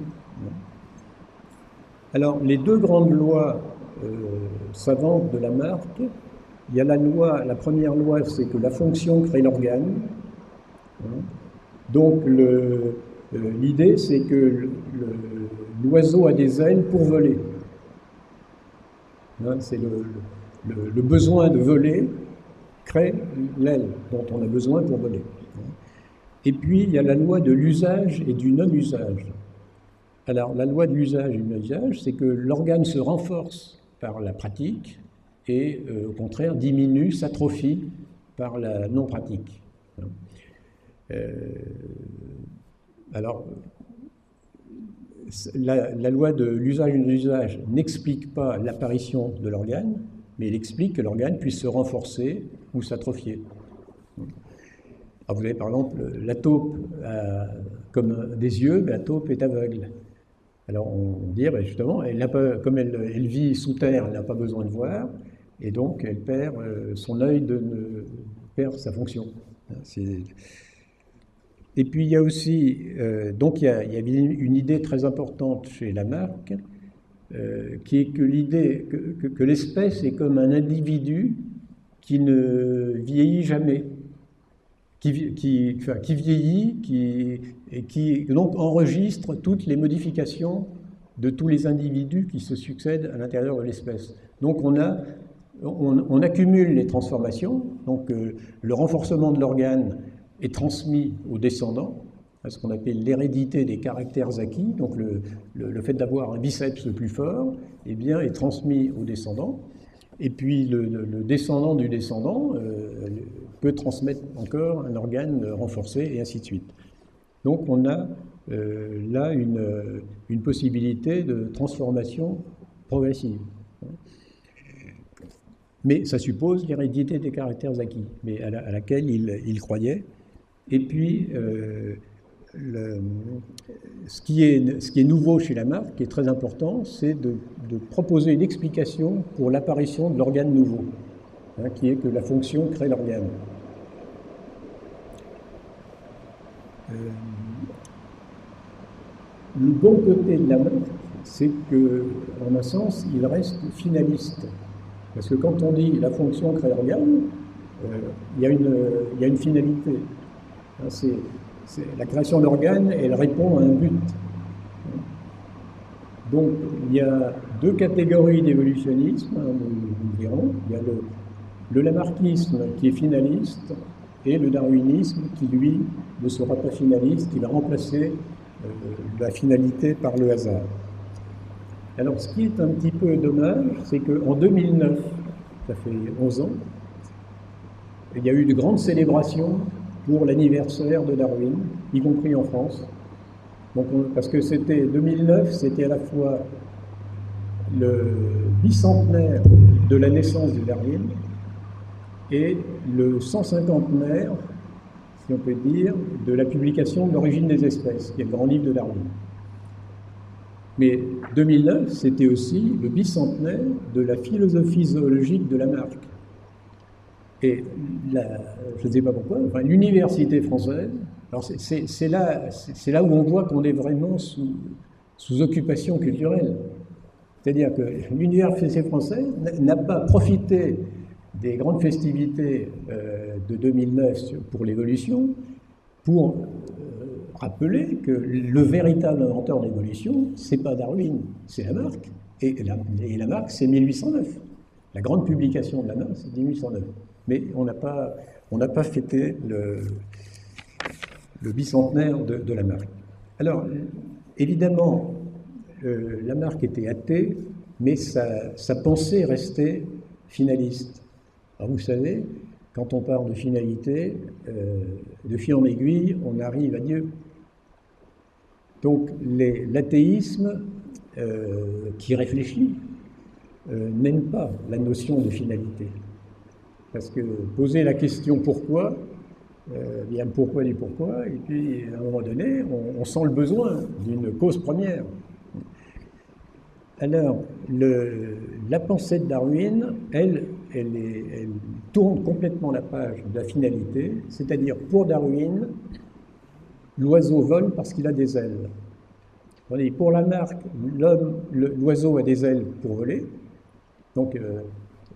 Alors les deux grandes lois savantes de Lamarck, il y a la première loi, c'est que la fonction crée l'organe. Donc l'idée, c'est que l'oiseau a des ailes pour voler. C'est le besoin de voler crée l'aile dont on a besoin pour voler. Et puis, il y a la loi de l'usage et du non-usage. Alors, la loi de l'usage et du non-usage, c'est que l'organe se renforce par la pratique et, au contraire, diminue, s'atrophie par la non-pratique. Alors, la loi de l'usage et de l'usage n'explique pas l'apparition de l'organe, mais elle explique que l'organe puisse se renforcer ou s'atrophier. Alors vous avez par exemple la taupe comme des yeux, mais la taupe est aveugle. Alors on dit justement, comme elle vit sous terre, elle n'a pas besoin de voir, et donc elle perd son œil, perd sa fonction. Et puis il y a aussi, donc il y a une idée très importante chez Lamarck, qui est que l'idée que l'espèce est comme un individu qui ne vieillit jamais, qui vieillit et qui donc enregistre toutes les modifications de tous les individus qui se succèdent à l'intérieur de l'espèce. Donc on accumule les transformations, donc le renforcement de l'organe est transmis aux descendants, à ce qu'on appelle l'hérédité des caractères acquis, donc le fait d'avoir un biceps plus fort, eh bien, est transmis aux descendants, et puis le descendant du descendant peut transmettre encore un organe renforcé, et ainsi de suite. Donc on a là une possibilité de transformation progressive. Mais ça suppose l'hérédité des caractères acquis, mais à laquelle il croyait. Et puis, ce qui est nouveau chez Lamarck, qui est très important, c'est de proposer une explication pour l'apparition de l'organe nouveau, hein, qui est que la fonction crée l'organe. Le bon côté de Lamarck, c'est que, en un sens, il reste finaliste. Parce que quand on dit la fonction crée l'organe, il y a une finalité. La création d'organes, elle répond à un but. Donc, il y a deux catégories d'évolutionnisme, nous dirons. Il y a le lamarckisme qui est finaliste et le darwinisme qui, lui, ne sera pas finaliste, qui va remplacer la finalité par le hasard. Alors, ce qui est un petit peu dommage, c'est qu'en 2009, ça fait 11 ans, il y a eu de grandes célébrations pour l'anniversaire de Darwin, y compris en France. Donc parce que 2009, c'était à la fois le bicentenaire de la naissance de Darwin et le 150e, si on peut dire, de la publication de l'origine des espèces, qui est le grand livre de Darwin. Mais 2009, c'était aussi le bicentenaire de la philosophie zoologique de Lamarck. Et je ne sais pas pourquoi, l'université française Alors c'est là où on voit qu'on est vraiment sous occupation culturelle. C'est-à-dire que l'université française n'a pas profité des grandes festivités de 2009 pour l'évolution pour rappeler que le véritable inventeur de l'évolution, c'est pas Darwin, c'est Lamarck. Et Lamarck, c'est 1809. La grande publication de Lamarck, c'est 1809. Mais on n'a pas fêté le bicentenaire de Lamarck. Alors, évidemment, Lamarck était athée, mais sa pensée restait finaliste. Alors vous savez, quand on parle de finalité, de fil en aiguille, on arrive à Dieu. Donc l'athéisme qui réfléchit n'aime pas la notion de finalité. Parce que poser la question pourquoi, il y a le pourquoi du pourquoi, et puis à un moment donné, on sent le besoin d'une cause première. Alors, la pensée de Darwin, elle tourne complètement la page de la finalité, c'est-à-dire pour Darwin, l'oiseau vole parce qu'il a des ailes. Pour Lamarck, l'oiseau a des ailes pour voler, donc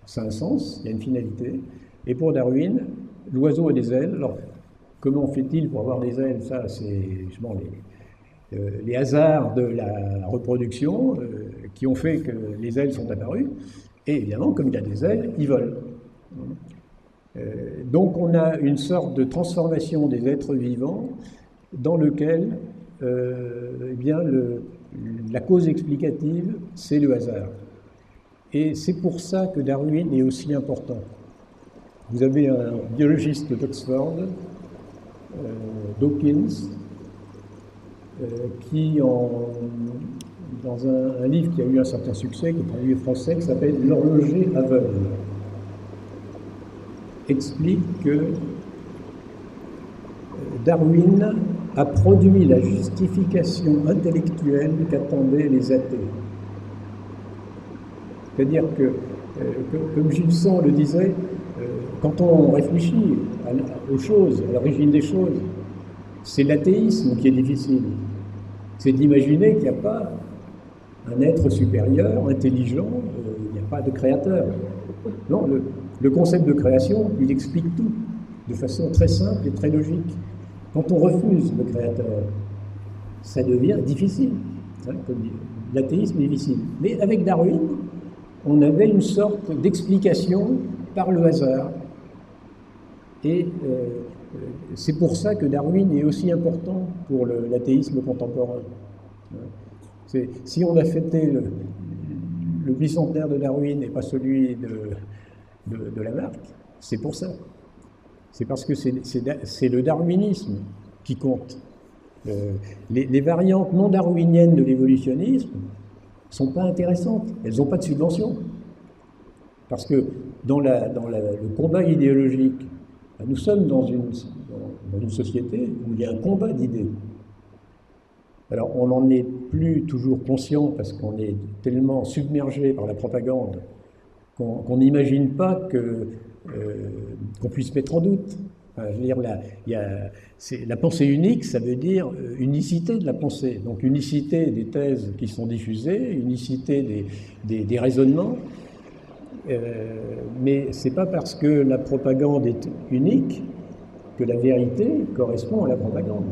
ça a un sens, il y a une finalité. Et pour Darwin, l'oiseau a des ailes. Alors, comment fait-il pour avoir des ailes? Ça, c'est justement les hasards de la reproduction qui ont fait que les ailes sont apparues. Et évidemment, comme il a des ailes, il vole. Donc on a une sorte de transformation des êtres vivants dans lequel eh bien, la cause explicative, c'est le hasard. Et c'est pour ça que Darwin est aussi important. Vous avez un biologiste d'Oxford, Dawkins, qui, dans un livre qui a eu un certain succès, qui est traduit en français, qui s'appelle « L'horloger aveugle », explique que Darwin a produit la justification intellectuelle qu'attendaient les athées. C'est-à-dire que, comme Gilson le disait, quand on réfléchit aux choses, à l'origine des choses, c'est l'athéisme qui est difficile. C'est d'imaginer qu'il n'y a pas un être supérieur, intelligent, il n'y a pas de créateur. Non, le concept de création, il explique tout, de façon très simple et très logique. Quand on refuse le créateur, ça devient difficile. L'athéisme est difficile. Mais avec Darwin, on avait une sorte d'explication par le hasard. Et c'est pour ça que Darwin est aussi important pour l'athéisme contemporain. Si on a fêté le bicentenaire de Darwin et pas celui de Lamarck, c'est pour ça. C'est parce que c'est le darwinisme qui compte. Les variantes non darwiniennes de l'évolutionnisme ne sont pas intéressantes, elles n'ont pas de subvention. Parce que dans le combat idéologique, nous sommes dans une société où il y a un combat d'idées. Alors on n'en est plus toujours conscient parce qu'on est tellement submergé par la propagande qu'on n'imagine pas qu'on puisse mettre en doute. Enfin, je veux dire, la pensée unique, ça veut dire unicité de la pensée. Donc unicité des thèses qui sont diffusées, unicité des raisonnements. Mais c'est pas parce que la propagande est unique que la vérité correspond à la propagande.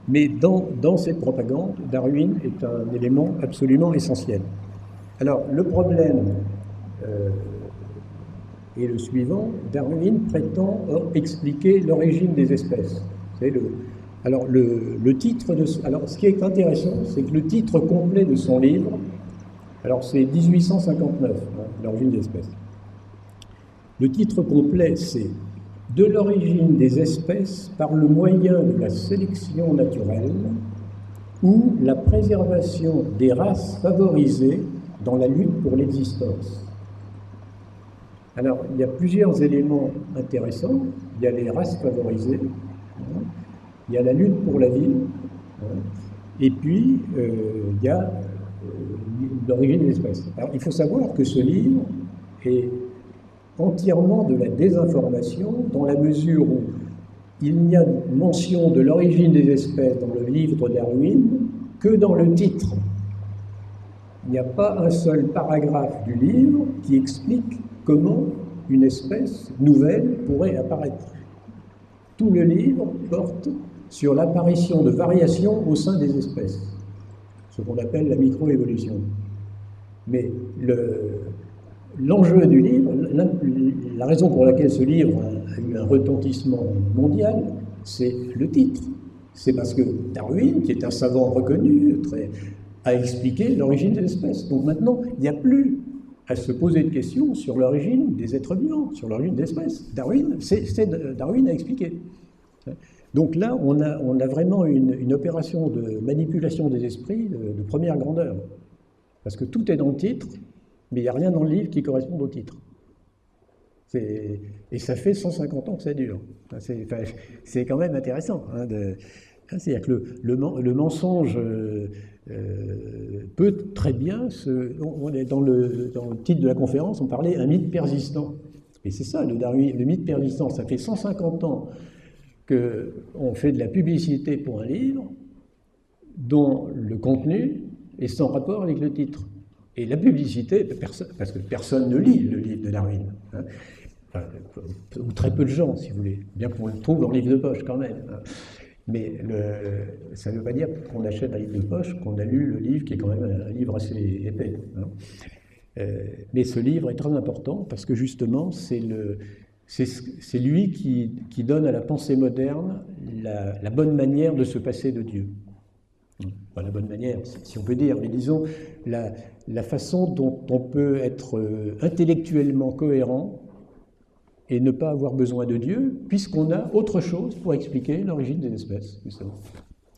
Mais dans cette propagande, Darwin est un élément absolument essentiel. Alors, le problème est le suivant. Darwin prétend expliquer l'origine des espèces. Alors, le titre alors, ce qui est intéressant, c'est que le titre complet de son livre, alors c'est 1859, l'origine des espèces. Le titre complet, c'est « De l'origine des espèces par le moyen de la sélection naturelle ou la préservation des races favorisées dans la lutte pour l'existence ». Alors, il y a plusieurs éléments intéressants. Il y a les races favorisées, il y a la lutte pour la vie, et puis il y a l'origine des espèces. Alors, il faut savoir que ce livre est entièrement de la désinformation, dans la mesure où il n'y a mention de l'origine des espèces dans le livre de Darwin que dans le titre. Il n'y a pas un seul paragraphe du livre qui explique comment une espèce nouvelle pourrait apparaître. Tout le livre porte sur l'apparition de variations au sein des espèces, ce qu'on appelle la microévolution. Mais l'enjeu du livre, la raison pour laquelle ce livre a eu un retentissement mondial, c'est le titre. C'est parce que Darwin, qui est un savant reconnu, a expliqué l'origine des espèces. Donc maintenant, il n'y a plus à se poser de questions sur l'origine des êtres vivants, sur l'origine des espèces. Darwin a expliqué. Donc là, on a vraiment une opération de manipulation des esprits de première grandeur. Parce que tout est dans le titre, mais il n'y a rien dans le livre qui corresponde au titre. Et ça fait 150 ans que ça dure. C'est quand même intéressant. C'est-à-dire que le mensonge peut très bien dans le titre de la conférence, on parlait un mythe persistant. Et c'est ça, le mythe persistant. Ça fait 150 ans qu'on fait de la publicité pour un livre dont le contenu est sans rapport avec le titre. Et la publicité, parce que personne ne lit le livre de Darwin, ou très peu de gens, si vous voulez, bien qu'on le trouve en livre de poche quand même. Mais ça ne veut pas dire qu'on achète un livre de poche, qu'on a lu le livre, qui est quand même un livre assez épais. Mais ce livre est très important parce que justement, c'est lui qui donne à la pensée moderne la bonne manière de se passer de Dieu. Pas la bonne manière, si on peut dire, mais disons la façon dont on peut être intellectuellement cohérent et ne pas avoir besoin de Dieu, puisqu'on a autre chose pour expliquer l'origine des espèces, justement.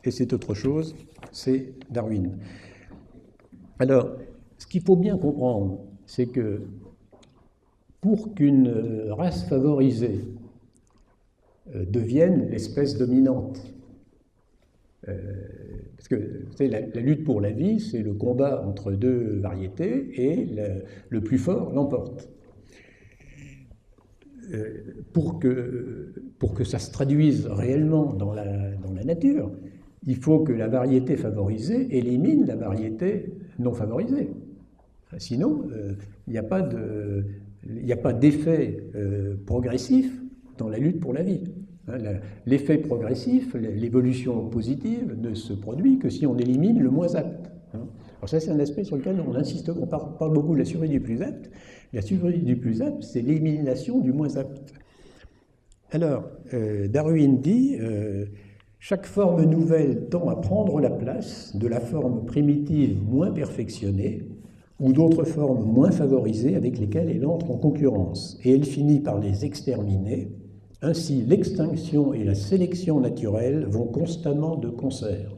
Et cette autre chose, c'est Darwin. Alors, ce qu'il faut bien comprendre, c'est que pour qu'une race favorisée devienne l'espèce dominante, parce que la lutte pour la vie, c'est le combat entre deux variétés et le plus fort l'emporte. Pour que ça se traduise réellement dans la nature, il faut que la variété favorisée élimine la variété non favorisée. Sinon, il n'y a pas d'effet progressif dans la lutte pour la vie. L'effet progressif, l'évolution positive, ne se produit que si on élimine le moins apte. Alors ça, c'est un aspect sur lequel on insiste, on parle beaucoup de la survie du plus apte. La survie du plus apte, c'est l'élimination du moins apte. Alors, Darwin dit chaque forme nouvelle tend à prendre la place de la forme primitive moins perfectionnée ou d'autres formes moins favorisées avec lesquelles elle entre en concurrence, et elle finit par les exterminer. Ainsi, l'extinction et la sélection naturelle vont constamment de concert.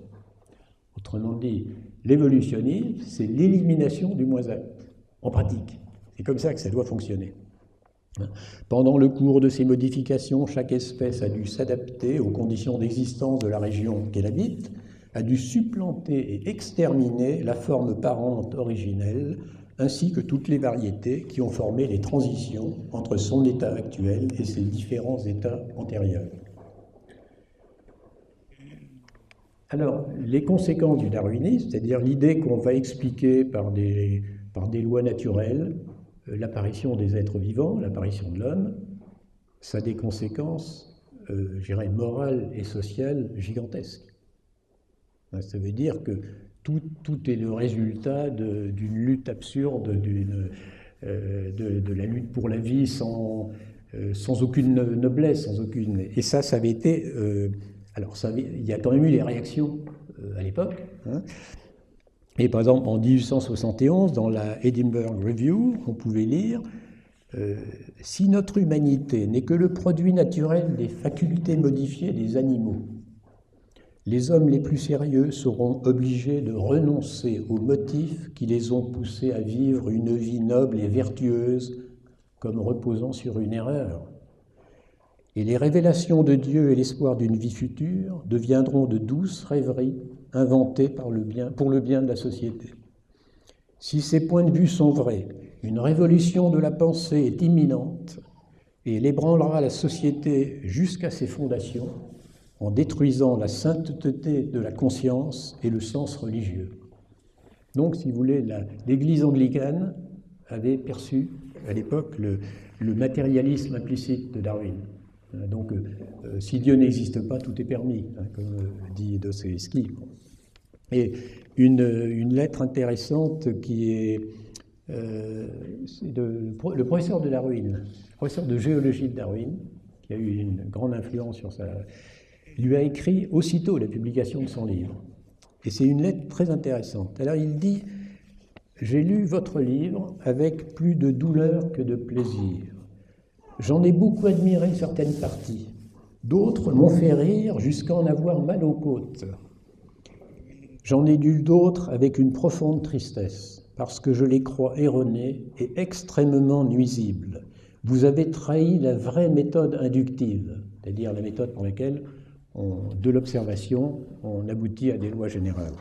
Autrement dit, l'évolutionnisme, c'est l'élimination du moins apte, en pratique. C'est comme ça que ça doit fonctionner. Pendant le cours de ces modifications, chaque espèce a dû s'adapter aux conditions d'existence de la région qu'elle habite, a dû supplanter et exterminer la forme parente originelle, ainsi que toutes les variétés qui ont formé les transitions entre son état actuel et ses différents états antérieurs. Alors, les conséquences du darwinisme, c'est-à-dire l'idée qu'on va expliquer par des lois naturelles l'apparition des êtres vivants, l'apparition de l'homme, ça a des conséquences, je dirais, morales et sociales gigantesques. Ça veut dire que tout est le résultat d'une lutte absurde, de la lutte pour la vie sans aucune noblesse, sans aucune... Et ça avait été... il y a quand même eu des réactions à l'époque. Et par exemple, en 1871, dans la Edinburgh Review, on pouvait lire « Si notre humanité n'est que le produit naturel des facultés modifiées des animaux, les hommes les plus sérieux seront obligés de renoncer aux motifs qui les ont poussés à vivre une vie noble et vertueuse comme reposant sur une erreur. Et les révélations de Dieu et l'espoir d'une vie future deviendront de douces rêveries inventées pour le bien de la société. Si ces points de vue sont vrais, une révolution de la pensée est imminente et elle ébranlera la société jusqu'à ses fondations en détruisant la sainteté de la conscience et le sens religieux. Donc, si vous voulez, l'Église anglicane avait perçu à l'époque le matérialisme implicite de Darwin. Donc, si Dieu n'existe pas, tout est permis, hein, comme dit Dostoïevski. Et une lettre intéressante qui est le professeur de Darwin, le professeur de géologie de Darwin, qui a eu une grande influence sur ça, lui a écrit aussitôt la publication de son livre. Et c'est une lettre très intéressante. Alors il dit « J'ai lu votre livre avec plus de douleur que de plaisir. J'en ai beaucoup admiré certaines parties. D'autres m'ont fait rire jusqu'à en avoir mal aux côtes. J'en ai lu d'autres avec une profonde tristesse, parce que je les crois erronées et extrêmement nuisibles. Vous avez trahi la vraie méthode inductive, c'est-à-dire la méthode pour laquelle, de l'observation, on aboutit à des lois générales.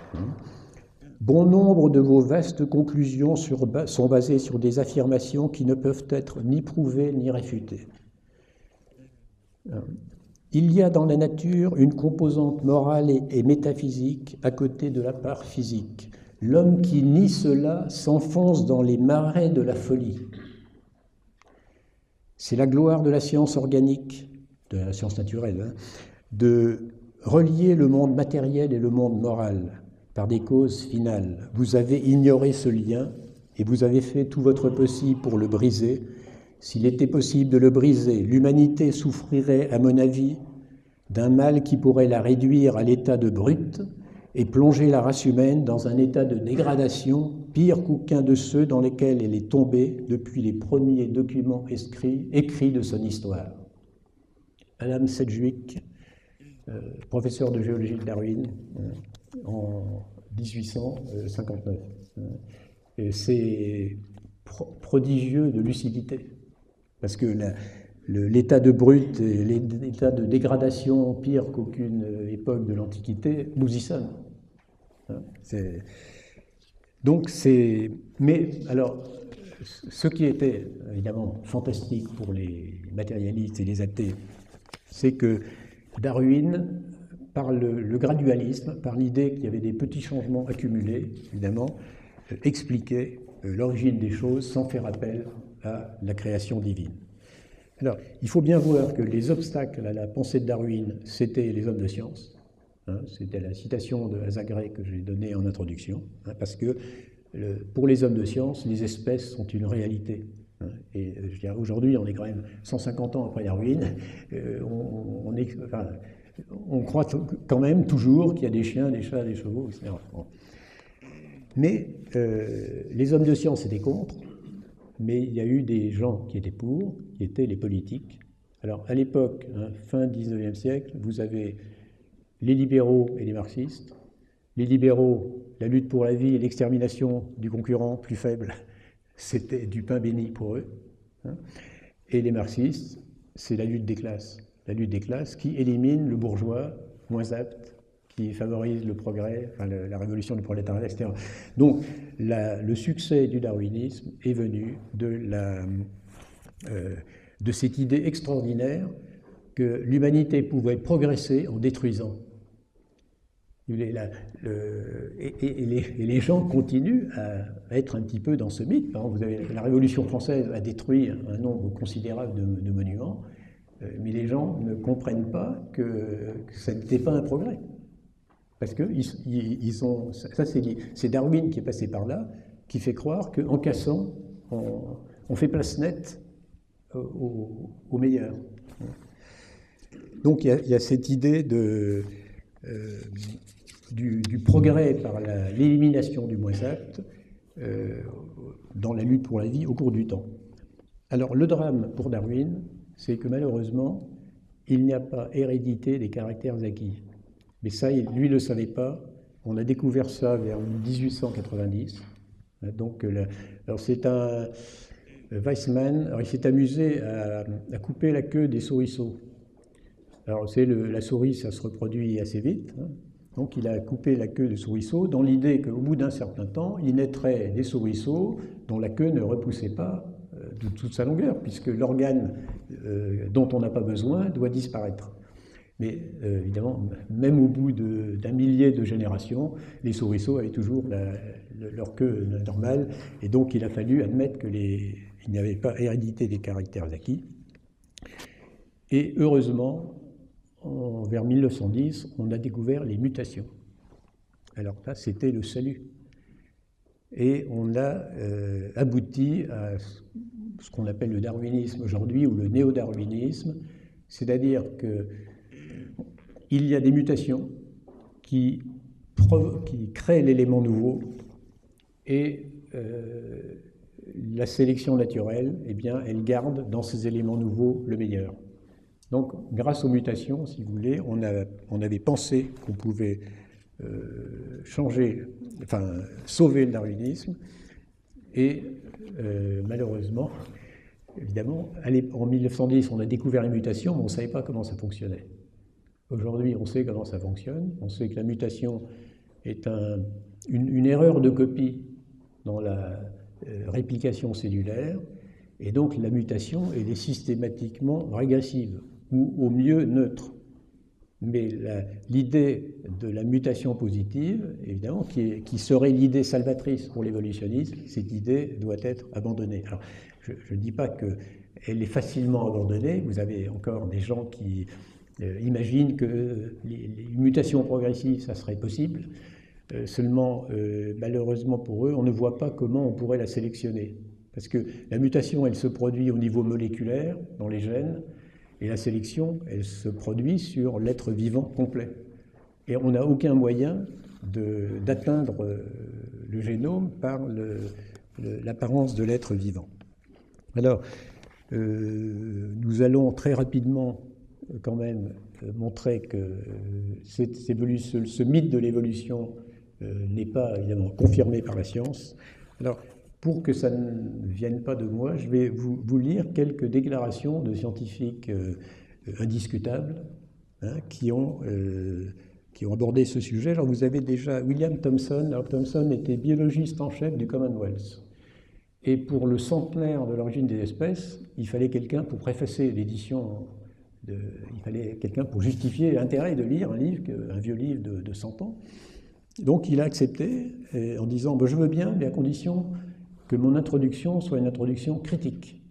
Bon nombre de vos vastes conclusions sont basées sur des affirmations qui ne peuvent être ni prouvées ni réfutées. Il y a dans la nature une composante morale et métaphysique à côté de la part physique. L'homme qui nie cela s'enfonce dans les marais de la folie. C'est la gloire de la science organique, de la science naturelle, hein, de relier le monde matériel et le monde moral par des causes finales. Vous avez ignoré ce lien et vous avez fait tout votre possible pour le briser. S'il était possible de le briser, l'humanité souffrirait, à mon avis, d'un mal qui pourrait la réduire à l'état de brute et plonger la race humaine dans un état de dégradation pire qu'aucun de ceux dans lesquels elle est tombée depuis les premiers documents écrits de son histoire. Adam Sedgwick, professeur de géologie de Darwin, en 1859. C'est prodigieux de lucidité, parce que l'état de brute et l'état de dégradation pire qu'aucune époque de l'Antiquité, nous y sommes. Mais alors, ce qui était évidemment fantastique pour les matérialistes et les athées, c'est que Darwin, par le gradualisme, par l'idée qu'il y avait des petits changements accumulés, évidemment, expliquait l'origine des choses sans faire appel à la création divine. Alors, il faut bien voir que les obstacles à la pensée de Darwin, c'était les hommes de science. Hein, c'était la citation de Hazagré que j'ai donnée en introduction, hein, parce que pour les hommes de science, les espèces sont une réalité. Hein, et je dirais, aujourd'hui, on est quand même 150 ans après Darwin, on croit quand même toujours qu'il y a des chiens, des chats, des chevaux, etc. Bon. Mais les hommes de science étaient contre. Mais il y a eu des gens qui étaient pour, qui étaient les politiques. Alors, à l'époque, hein, fin 19e siècle, vous avez les libéraux et les marxistes. Les libéraux, la lutte pour la vie et l'extermination du concurrent plus faible, c'était du pain béni pour eux. Hein. Et les marxistes, c'est la lutte des classes. La lutte des classes qui élimine le bourgeois moins apte, qui favorise le progrès, enfin la révolution du prolétariat, etc. Donc, le succès du darwinisme est venu de cette idée extraordinaire que l'humanité pouvait progresser en détruisant. Et les gens continuent à être un petit peu dans ce mythe. Par exemple, vous avez, la Révolution française a détruit un nombre considérable de monuments, mais les gens ne comprennent pas que ça n'était pas un progrès. Parce que c'est Darwin qui est passé par là, qui fait croire qu'en cassant, on fait place nette au meilleur. Donc il y a cette idée du progrès par l'élimination du moins apte dans la lutte pour la vie au cours du temps. Alors le drame pour Darwin, c'est que malheureusement, il n'y a pas hérédité des caractères acquis. Mais ça, lui ne le savait pas. On a découvert ça vers 1890. Donc, alors c'est un Weissmann. Alors, il s'est amusé à couper la queue des souriceaux. Alors, la souris, ça se reproduit assez vite. Hein. Donc, il a coupé la queue des souriceaux dans l'idée qu'au bout d'un certain temps, il naîtrait des souriceaux dont la queue ne repoussait pas de toute sa longueur, puisque l'organe dont on n'a pas besoin doit disparaître. Mais évidemment, même au bout d'un millier de générations, les souriceaux avaient toujours leur queue normale, et donc il a fallu admettre qu'il n'y avait pas hérédité des caractères acquis. Et heureusement, vers 1910, on a découvert les mutations. Alors là, c'était le salut. Et on a abouti à ce qu'on appelle le darwinisme aujourd'hui, ou le néo-darwinisme, c'est-à-dire qu'il y a des mutations qui créent l'élément nouveau, et la sélection naturelle, eh bien, elle garde dans ces éléments nouveaux le meilleur. Donc, grâce aux mutations, si vous voulez, on avait pensé qu'on pouvait sauver le darwinisme, et malheureusement, évidemment, en 1910, on a découvert les mutations, mais on ne savait pas comment ça fonctionnait. Aujourd'hui, on sait comment ça fonctionne, on sait que la mutation est une erreur de copie dans la réplication cellulaire, et donc la mutation, elle est systématiquement régressive, ou au mieux neutre. Mais l'idée de la mutation positive, évidemment, qui serait l'idée salvatrice pour l'évolutionnisme, cette idée doit être abandonnée. Alors, je ne dis pas qu'elle est facilement abandonnée, vous avez encore des gens qui imaginent que les mutations progressives, ça serait possible, seulement, malheureusement pour eux, on ne voit pas comment on pourrait la sélectionner. Parce que la mutation, elle se produit au niveau moléculaire, dans les gènes, et la sélection, elle se produit sur l'être vivant complet. Et on n'a aucun moyen d'atteindre le génome par l'apparence de l'être vivant. Alors, nous allons très rapidement quand même montrer que ce mythe de l'évolution n'est pas évidemment confirmé par la science. Alors, pour que ça ne vienne pas de moi, je vais vous lire quelques déclarations de scientifiques indiscutables qui ont abordé ce sujet. Alors vous avez déjà William Thomson. Alors Thomson était biologiste en chef du Commonwealth. Et pour le centenaire de l'origine des espèces, il fallait quelqu'un pour préfacer l'édition, il fallait quelqu'un pour justifier l'intérêt de lire un vieux livre de 100 ans. Donc il a accepté en disant « je veux bien, mais à condition que mon introduction soit une introduction critique ».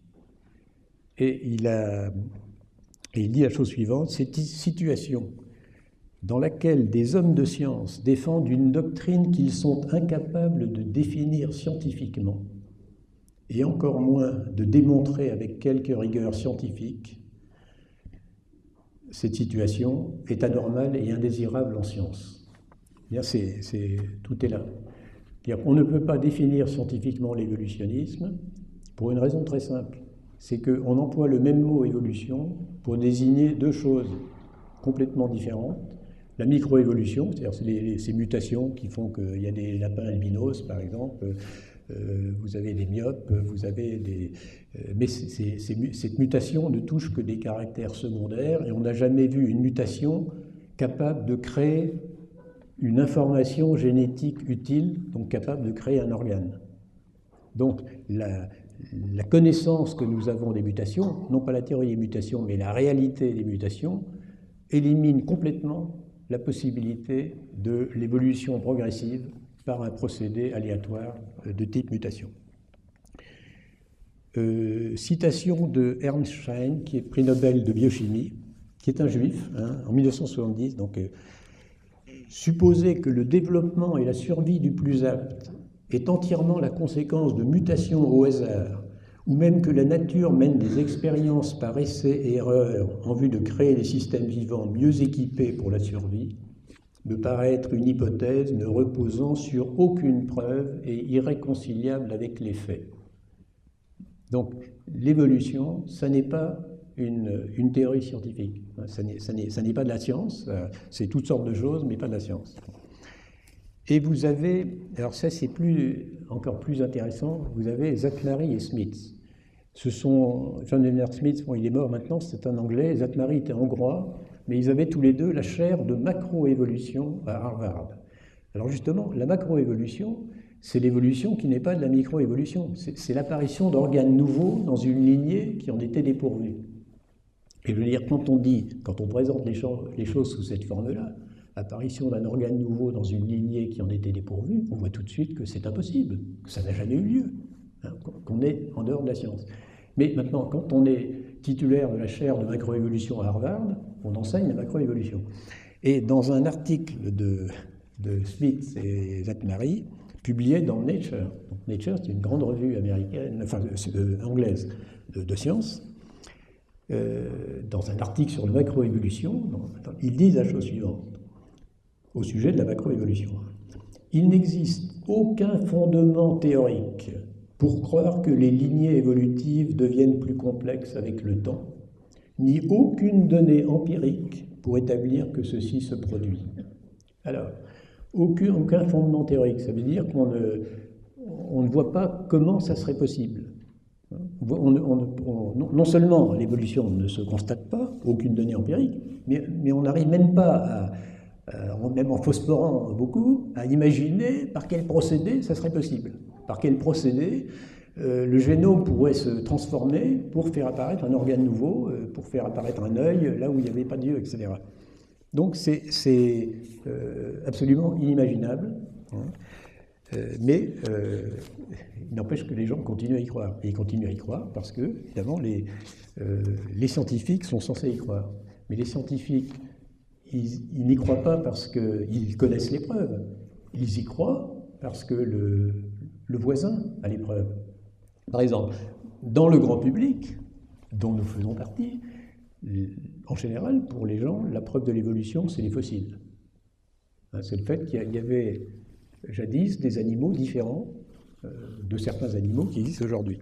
Et il dit la chose suivante: « Cette situation dans laquelle des hommes de science défendent une doctrine qu'ils sont incapables de définir scientifiquement, et encore moins de démontrer avec quelque rigueur scientifique, cette situation est anormale et indésirable en science. » Bien, tout est là. On ne peut pas définir scientifiquement l'évolutionnisme pour une raison très simple. C'est qu'on emploie le même mot évolution pour désigner deux choses complètement différentes. La microévolution, c'est-à-dire ces mutations qui font qu'il y a des lapins albinos, par exemple, vous avez des myopes, vous avez des... mais cette mutation ne touche que des caractères secondaires, et on n'a jamais vu une mutation capable de créer une information génétique utile, donc capable de créer un organe. Donc la connaissance que nous avons des mutations, non pas la théorie des mutations, mais la réalité des mutations, élimine complètement la possibilité de l'évolution progressive par un procédé aléatoire de type mutation. Citation de Ernst Schein, qui est prix Nobel de biochimie, qui est un juif, en 1970, donc supposer que le développement et la survie du plus apte est entièrement la conséquence de mutations au hasard, ou même que la nature mène des expériences par essai et erreur en vue de créer des systèmes vivants mieux équipés pour la survie, me paraît être une hypothèse ne reposant sur aucune preuve et irréconciliable avec les faits. Donc l'évolution, ça n'est pas une théorie scientifique, ça n'est pas de la science, c'est toutes sortes de choses, mais pas de la science. Et vous avez, alors ça c'est encore plus intéressant, vous avez Zatmary et Smith. Ce sont, John Leonard Smith, bon, il est mort maintenant, c'est un Anglais, Zatmary était hongrois, mais ils avaient tous les deux la chaire de macroévolution à Harvard. Alors justement, la macroévolution, c'est l'évolution qui n'est pas de la microévolution. C'est l'apparition d'organes nouveaux dans une lignée qui en était dépourvue. Et je veux dire, quand on présente les choses sous cette forme-là, apparition d'un organe nouveau dans une lignée qui en était dépourvue, on voit tout de suite que c'est impossible, que ça n'a jamais eu lieu, hein, qu'on est en dehors de la science. Mais maintenant, quand on est titulaire de la chaire de macroévolution à Harvard, on enseigne la macroévolution. Et dans un article de Smith et Zatmary, publié dans Nature, donc Nature c'est une grande revue américaine, enfin anglaise de sciences, dans un article sur la macroévolution, ils disent la chose suivante, au sujet de la macroévolution. Il n'existe aucun fondement théorique pour croire que les lignées évolutives deviennent plus complexes avec le temps, ni aucune donnée empirique pour établir que ceci se produit. Alors, aucun fondement théorique, ça veut dire qu'on ne voit pas comment ça serait possible. Non seulement l'évolution ne se constate pas, aucune donnée empirique, mais on n'arrive même pas même en phosphorant beaucoup, à imaginer par quel procédé ça serait possible. Par quel procédé le génome pourrait se transformer pour faire apparaître un organe nouveau, pour faire apparaître un œil là où il n'y avait pas d'yeux, etc. Donc c'est absolument inimaginable, hein. Mais il n'empêche que les gens continuent à y croire. Et ils continuent à y croire parce que, évidemment, les scientifiques sont censés y croire. Mais les scientifiques, ils n'y croient pas parce qu'ils connaissent les preuves. Ils y croient parce que le voisin a les preuves. Par exemple, dans le grand public, dont nous faisons partie, en général, pour les gens, la preuve de l'évolution, c'est les fossiles. C'est le fait qu'il y avait jadis des animaux différents de certains animaux qui existent aujourd'hui.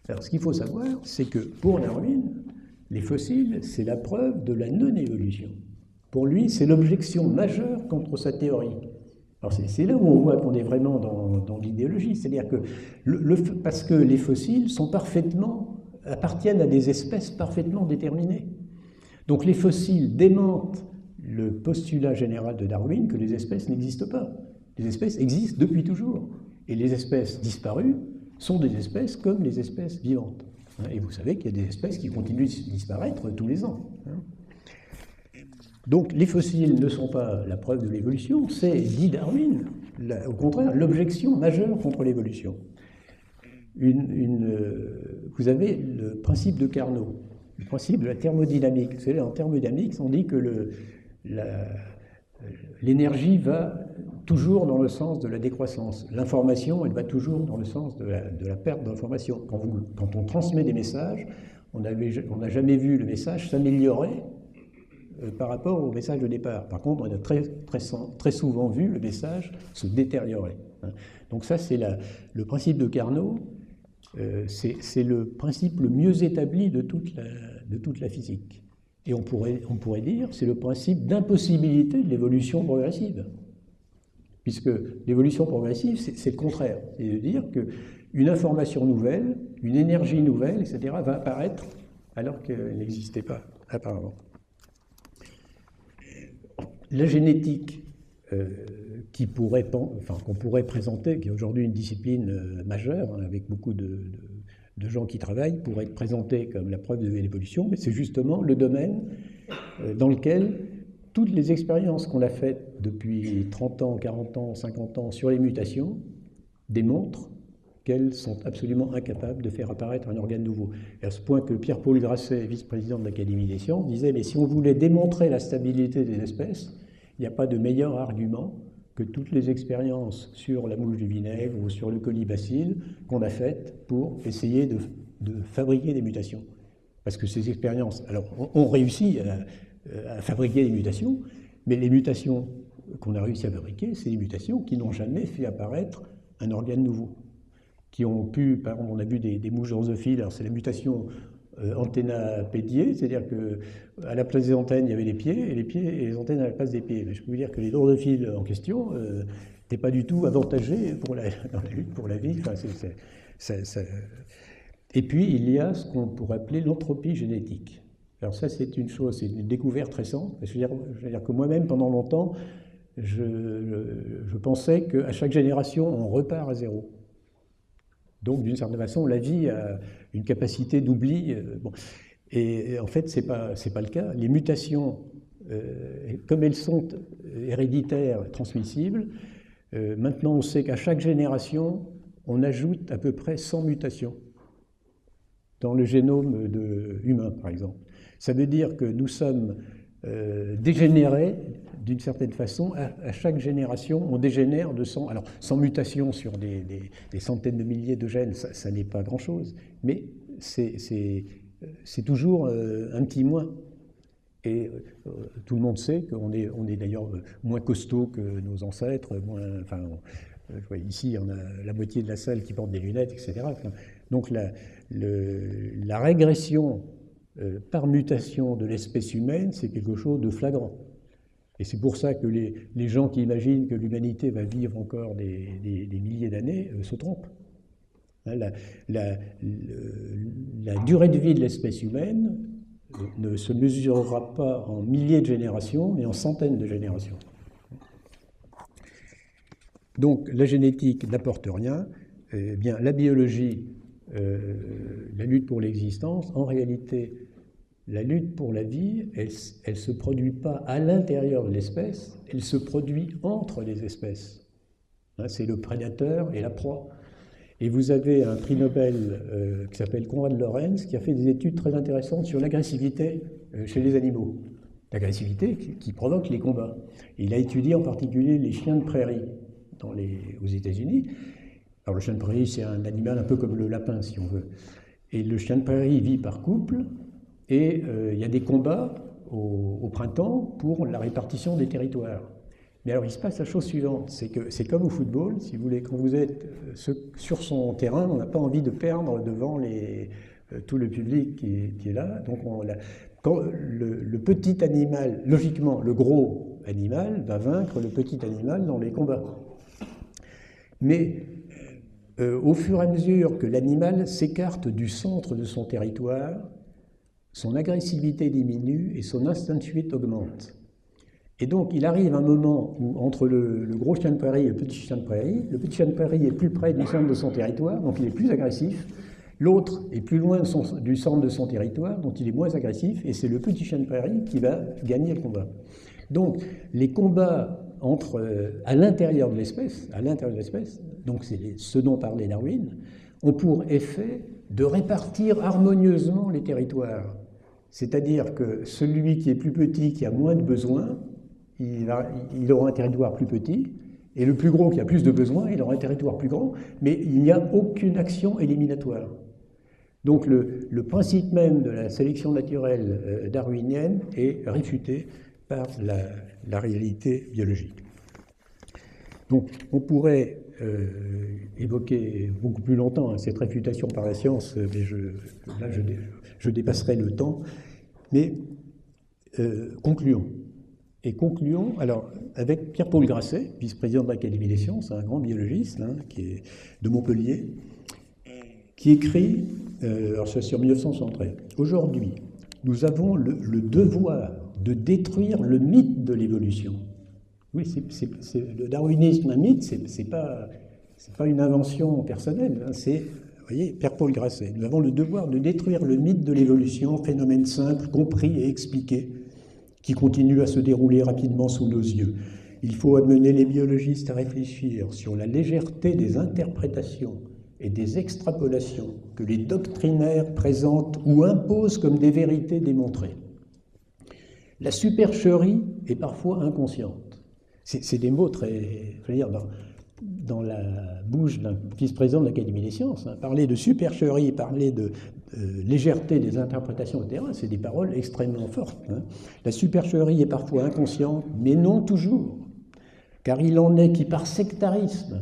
Alors, ce qu'il faut savoir, c'est que pour Darwin, les fossiles, c'est la preuve de la non-évolution. Pour lui, c'est l'objection majeure contre sa théorie. Alors, c'est là où on voit qu'on est vraiment dans l'idéologie, c'est-à-dire que parce que les fossiles appartiennent à des espèces parfaitement déterminées. Donc, les fossiles démentent le postulat général de Darwin que les espèces n'existent pas. Les espèces existent depuis toujours. Et les espèces disparues sont des espèces comme les espèces vivantes. Et vous savez qu'il y a des espèces qui continuent de disparaître tous les ans. Donc les fossiles ne sont pas la preuve de l'évolution, c'est, dit Darwin, au contraire, l'objection majeure contre l'évolution. Vous avez le principe de Carnot, le principe de la thermodynamique. Vous savez, en thermodynamique, on dit que l'énergie va toujours dans le sens de la décroissance. L'information, elle va toujours dans le sens de la perte d'information. Quand on transmet des messages, on n'a jamais vu le message s'améliorer par rapport au message de départ. Par contre, on a très souvent vu le message se détériorer. Donc ça, c'est le principe de Carnot, c'est le principe le mieux établi de toute la physique. Et on pourrait dire c'est le principe d'impossibilité de l'évolution progressive. Puisque l'évolution progressive, c'est le contraire. C'est de dire qu'une information nouvelle, une énergie nouvelle, etc., va apparaître alors qu'elle n'existait pas apparemment. La génétique qu'on pourrait présenter, qui est aujourd'hui une discipline majeure, hein, avec beaucoup de gens qui travaillent, pourrait être présentée comme la preuve de l'évolution, mais c'est justement le domaine dans lequel toutes les expériences qu'on a faites depuis 30 ans, 40 ans, 50 ans sur les mutations démontrent qu'elles sont absolument incapables de faire apparaître un organe nouveau. Et à ce point que Pierre-Paul Grasset, vice-président de l'Académie des sciences, disait « Mais si on voulait démontrer la stabilité des espèces, il n'y a pas de meilleur argument que toutes les expériences sur la mouche du vinaigre ou sur le colibacille qu'on a faites pour essayer de fabriquer des mutations. » Parce que ces expériences, alors, ont réussi à fabriquer des mutations, mais les mutations qu'on a réussi à fabriquer, c'est des mutations qui n'ont jamais fait apparaître un organe nouveau. Qui ont pu, par exemple, on a vu des mouches drosophiles, alors c'est la mutation antennapédiée, c'est-à-dire qu'à la place des antennes, il y avait les pieds, et les antennes à la place des pieds. Mais je peux vous dire que les drosophiles en question n'étaient pas du tout avantagés dans la lutte pour la vie. Enfin, Et puis, il y a ce qu'on pourrait appeler l'entropie génétique. Alors ça, c'est une chose, c'est une découverte récente. Je veux dire que moi-même, pendant longtemps, je pensais qu'à chaque génération, on repart à zéro. Donc, d'une certaine façon, la vie a une capacité d'oubli. Bon. Et en fait, c'est pas le cas. Les mutations, comme elles sont héréditaires, transmissibles, maintenant on sait qu'à chaque génération, on ajoute à peu près 100 mutations dans le génome humain, par exemple. Ça veut dire que nous sommes dégénérés, d'une certaine façon, à chaque génération, on dégénère de 100... Alors, 100 mutations sur des centaines de milliers de gènes, ça n'est pas grand-chose, mais c'est toujours un petit moins. Et tout le monde sait qu'on est d'ailleurs moins costaud que nos ancêtres, enfin, ici, on a la moitié de la salle qui porte des lunettes, etc. Donc la régression par mutation de l'espèce humaine, c'est quelque chose de flagrant. Et c'est pour ça que les gens qui imaginent que l'humanité va vivre encore des milliers d'années se trompent. La durée de vie de l'espèce humaine ne se mesurera pas en milliers de générations, mais en centaines de générations. Donc la génétique n'apporte rien. Eh bien, la biologie, la lutte pour l'existence, en réalité, la lutte pour la vie, elle ne se produit pas à l'intérieur de l'espèce, elle se produit entre les espèces. C'est le prédateur et la proie. Et vous avez un prix Nobel qui s'appelle Konrad Lorenz, qui a fait des études très intéressantes sur l'agressivité chez les animaux. L'agressivité qui provoque les combats. Et il a étudié en particulier les chiens de prairie aux États-Unis. Alors le chien de prairie, c'est un animal un peu comme le lapin, si on veut. Et le chien de prairie vit par couple, et il y a des combats au printemps pour la répartition des territoires. Mais alors il se passe la chose suivante, c'est que c'est comme au football, si vous voulez, quand vous êtes sur son terrain, on n'a pas envie de perdre devant tout le public qui est là. Donc quand le petit animal, logiquement le gros animal, va vaincre le petit animal dans les combats. Mais au fur et à mesure que l'animal s'écarte du centre de son territoire, son agressivité diminue et son instinct de fuite augmente. Et donc, il arrive un moment où, entre le gros chien de prairie et le petit chien de prairie est plus près du centre de son territoire, donc il est plus agressif. L'autre est plus loin du centre de son territoire, donc il est moins agressif, et c'est le petit chien de prairie qui va gagner le combat. Donc, les combats à l'intérieur de l'espèce, donc c'est ce dont parlait Darwin, ont pour effet de répartir harmonieusement les territoires. C'est-à-dire que celui qui est plus petit, qui a moins de besoins, il aura un territoire plus petit, et le plus gros qui a plus de besoins, il aura un territoire plus grand, mais il n'y a aucune action éliminatoire. Donc le principe même de la sélection naturelle darwinienne est réfuté par la réalité biologique. Donc on pourrait évoquer beaucoup plus longtemps cette réfutation par la science, mais je dépasserai le temps, mais concluons. Et concluons, alors, avec Pierre-Paul Grasset, vice-président de l'Académie des sciences, un grand biologiste qui est de Montpellier, qui écrit, alors c'est sur 1973, « Aujourd'hui, nous avons le devoir de détruire le mythe de l'évolution. » Oui, le darwinisme, un mythe, c'est pas une invention personnelle, c'est, vous voyez, Pierre-Paul Grasset. Nous avons le devoir de détruire le mythe de l'évolution, phénomène simple, compris et expliqué, qui continue à se dérouler rapidement sous nos yeux. Il faut amener les biologistes à réfléchir sur la légèreté des interprétations et des extrapolations que les doctrinaires présentent ou imposent comme des vérités démontrées. La supercherie est parfois inconsciente. C'est des mots très... Je veux dire, dans la bouche d'un vice-président de l'Académie des sciences, parler de supercherie, parler de légèreté des interprétations au terrain, c'est des paroles extrêmement fortes. La supercherie est parfois inconsciente, mais non toujours, car il en est qui, par sectarisme,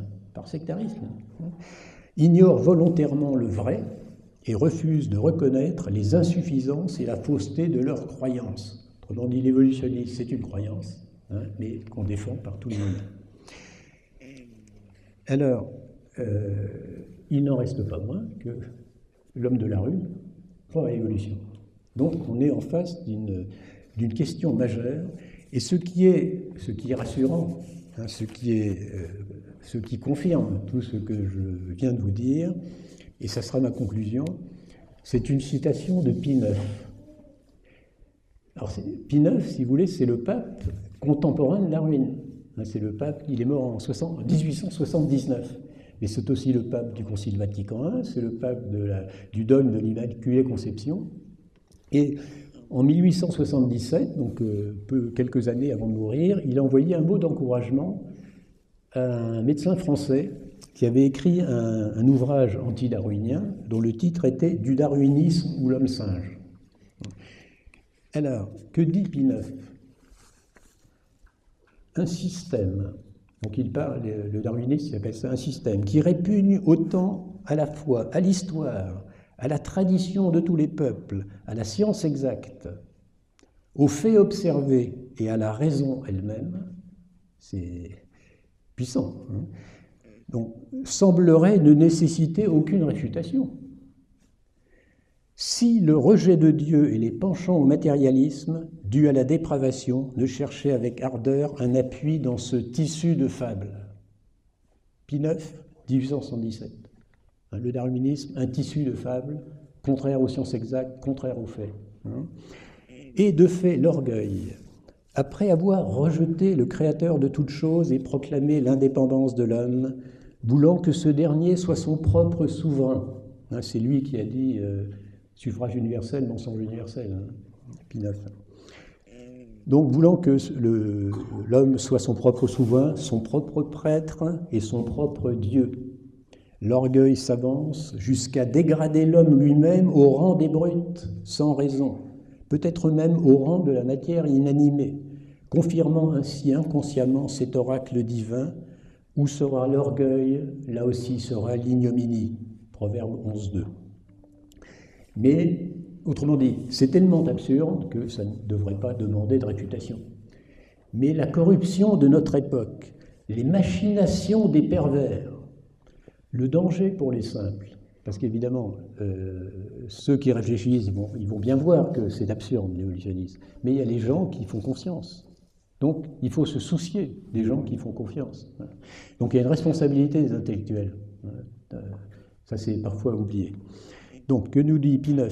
ignorent volontairement le vrai et refusent de reconnaître les insuffisances et la fausseté de leurs croyances. Autrement dit, l'évolutionnisme, c'est une croyance, mais qu'on défend par tout le monde. Alors, il n'en reste pas moins que l'homme de la rue croit à l'évolution. Donc, on est en face d'une question majeure, Et ce qui est rassurant, hein, ce qui confirme tout ce que je viens de vous dire, et ça sera ma conclusion, c'est une citation de Pie IX. Alors, Pie IX, si vous voulez, c'est le pape contemporain de Darwin. C'est le pape, il est mort en 1879. Mais c'est aussi le pape du Concile Vatican I, c'est le pape du dogme de l'Immaculée Conception. Et en 1877, donc quelques années avant de mourir, il a envoyé un mot d'encouragement à un médecin français qui avait écrit un ouvrage anti-darwinien dont le titre était « Du darwinisme ou l'homme singe ». Alors, que dit Pie IX? Un système, donc il parle, le darwinisme, il appelle ça un système, qui répugne autant à la fois à l'histoire, à la tradition de tous les peuples, à la science exacte, aux faits observés et à la raison elle-même, c'est puissant, hein. Donc, semblerait ne nécessiter aucune réfutation. Si le rejet de Dieu et les penchants au matérialisme, dus à la dépravation, ne cherchaient avec ardeur un appui dans ce tissu de fables. Pie IX, 1877. Le darwinisme, un tissu de fables, contraire aux sciences exactes, contraire aux faits. Et de fait, l'orgueil, après avoir rejeté le Créateur de toutes choses et proclamé l'indépendance de l'homme, voulant que ce dernier soit son propre souverain. C'est lui qui a dit suffrage universel, mensonge universel, Pie IX. Donc, voulant que l'homme soit son propre souverain, son propre prêtre et son propre Dieu, l'orgueil s'avance jusqu'à dégrader l'homme lui-même au rang des brutes, sans raison, peut-être même au rang de la matière inanimée, confirmant ainsi inconsciemment cet oracle divin. Où sera l'orgueil, là aussi sera l'ignominie. Proverbe 11.2. Mais, autrement dit, c'est tellement absurde que ça ne devrait pas demander de réfutation. Mais la corruption de notre époque, les machinations des pervers, le danger pour les simples, parce qu'évidemment, ceux qui réfléchissent, ils vont bien voir que c'est absurde l'évolutionnisme, mais il y a les gens qui font confiance. Donc, il faut se soucier des gens qui font confiance. Donc, il y a une responsabilité des intellectuels. Ça, c'est parfois oublié. Donc, que nous dit Pie IX,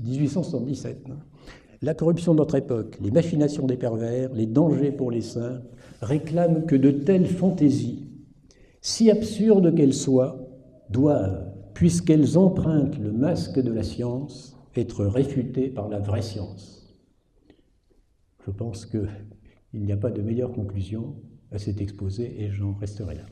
1877, la corruption de notre époque, les machinations des pervers, les dangers pour les saints, réclament que de telles fantaisies, si absurdes qu'elles soient, doivent, puisqu'elles empruntent le masque de la science, être réfutées par la vraie science. Je pense qu'il n'y a pas de meilleure conclusion à cet exposé et j'en resterai là.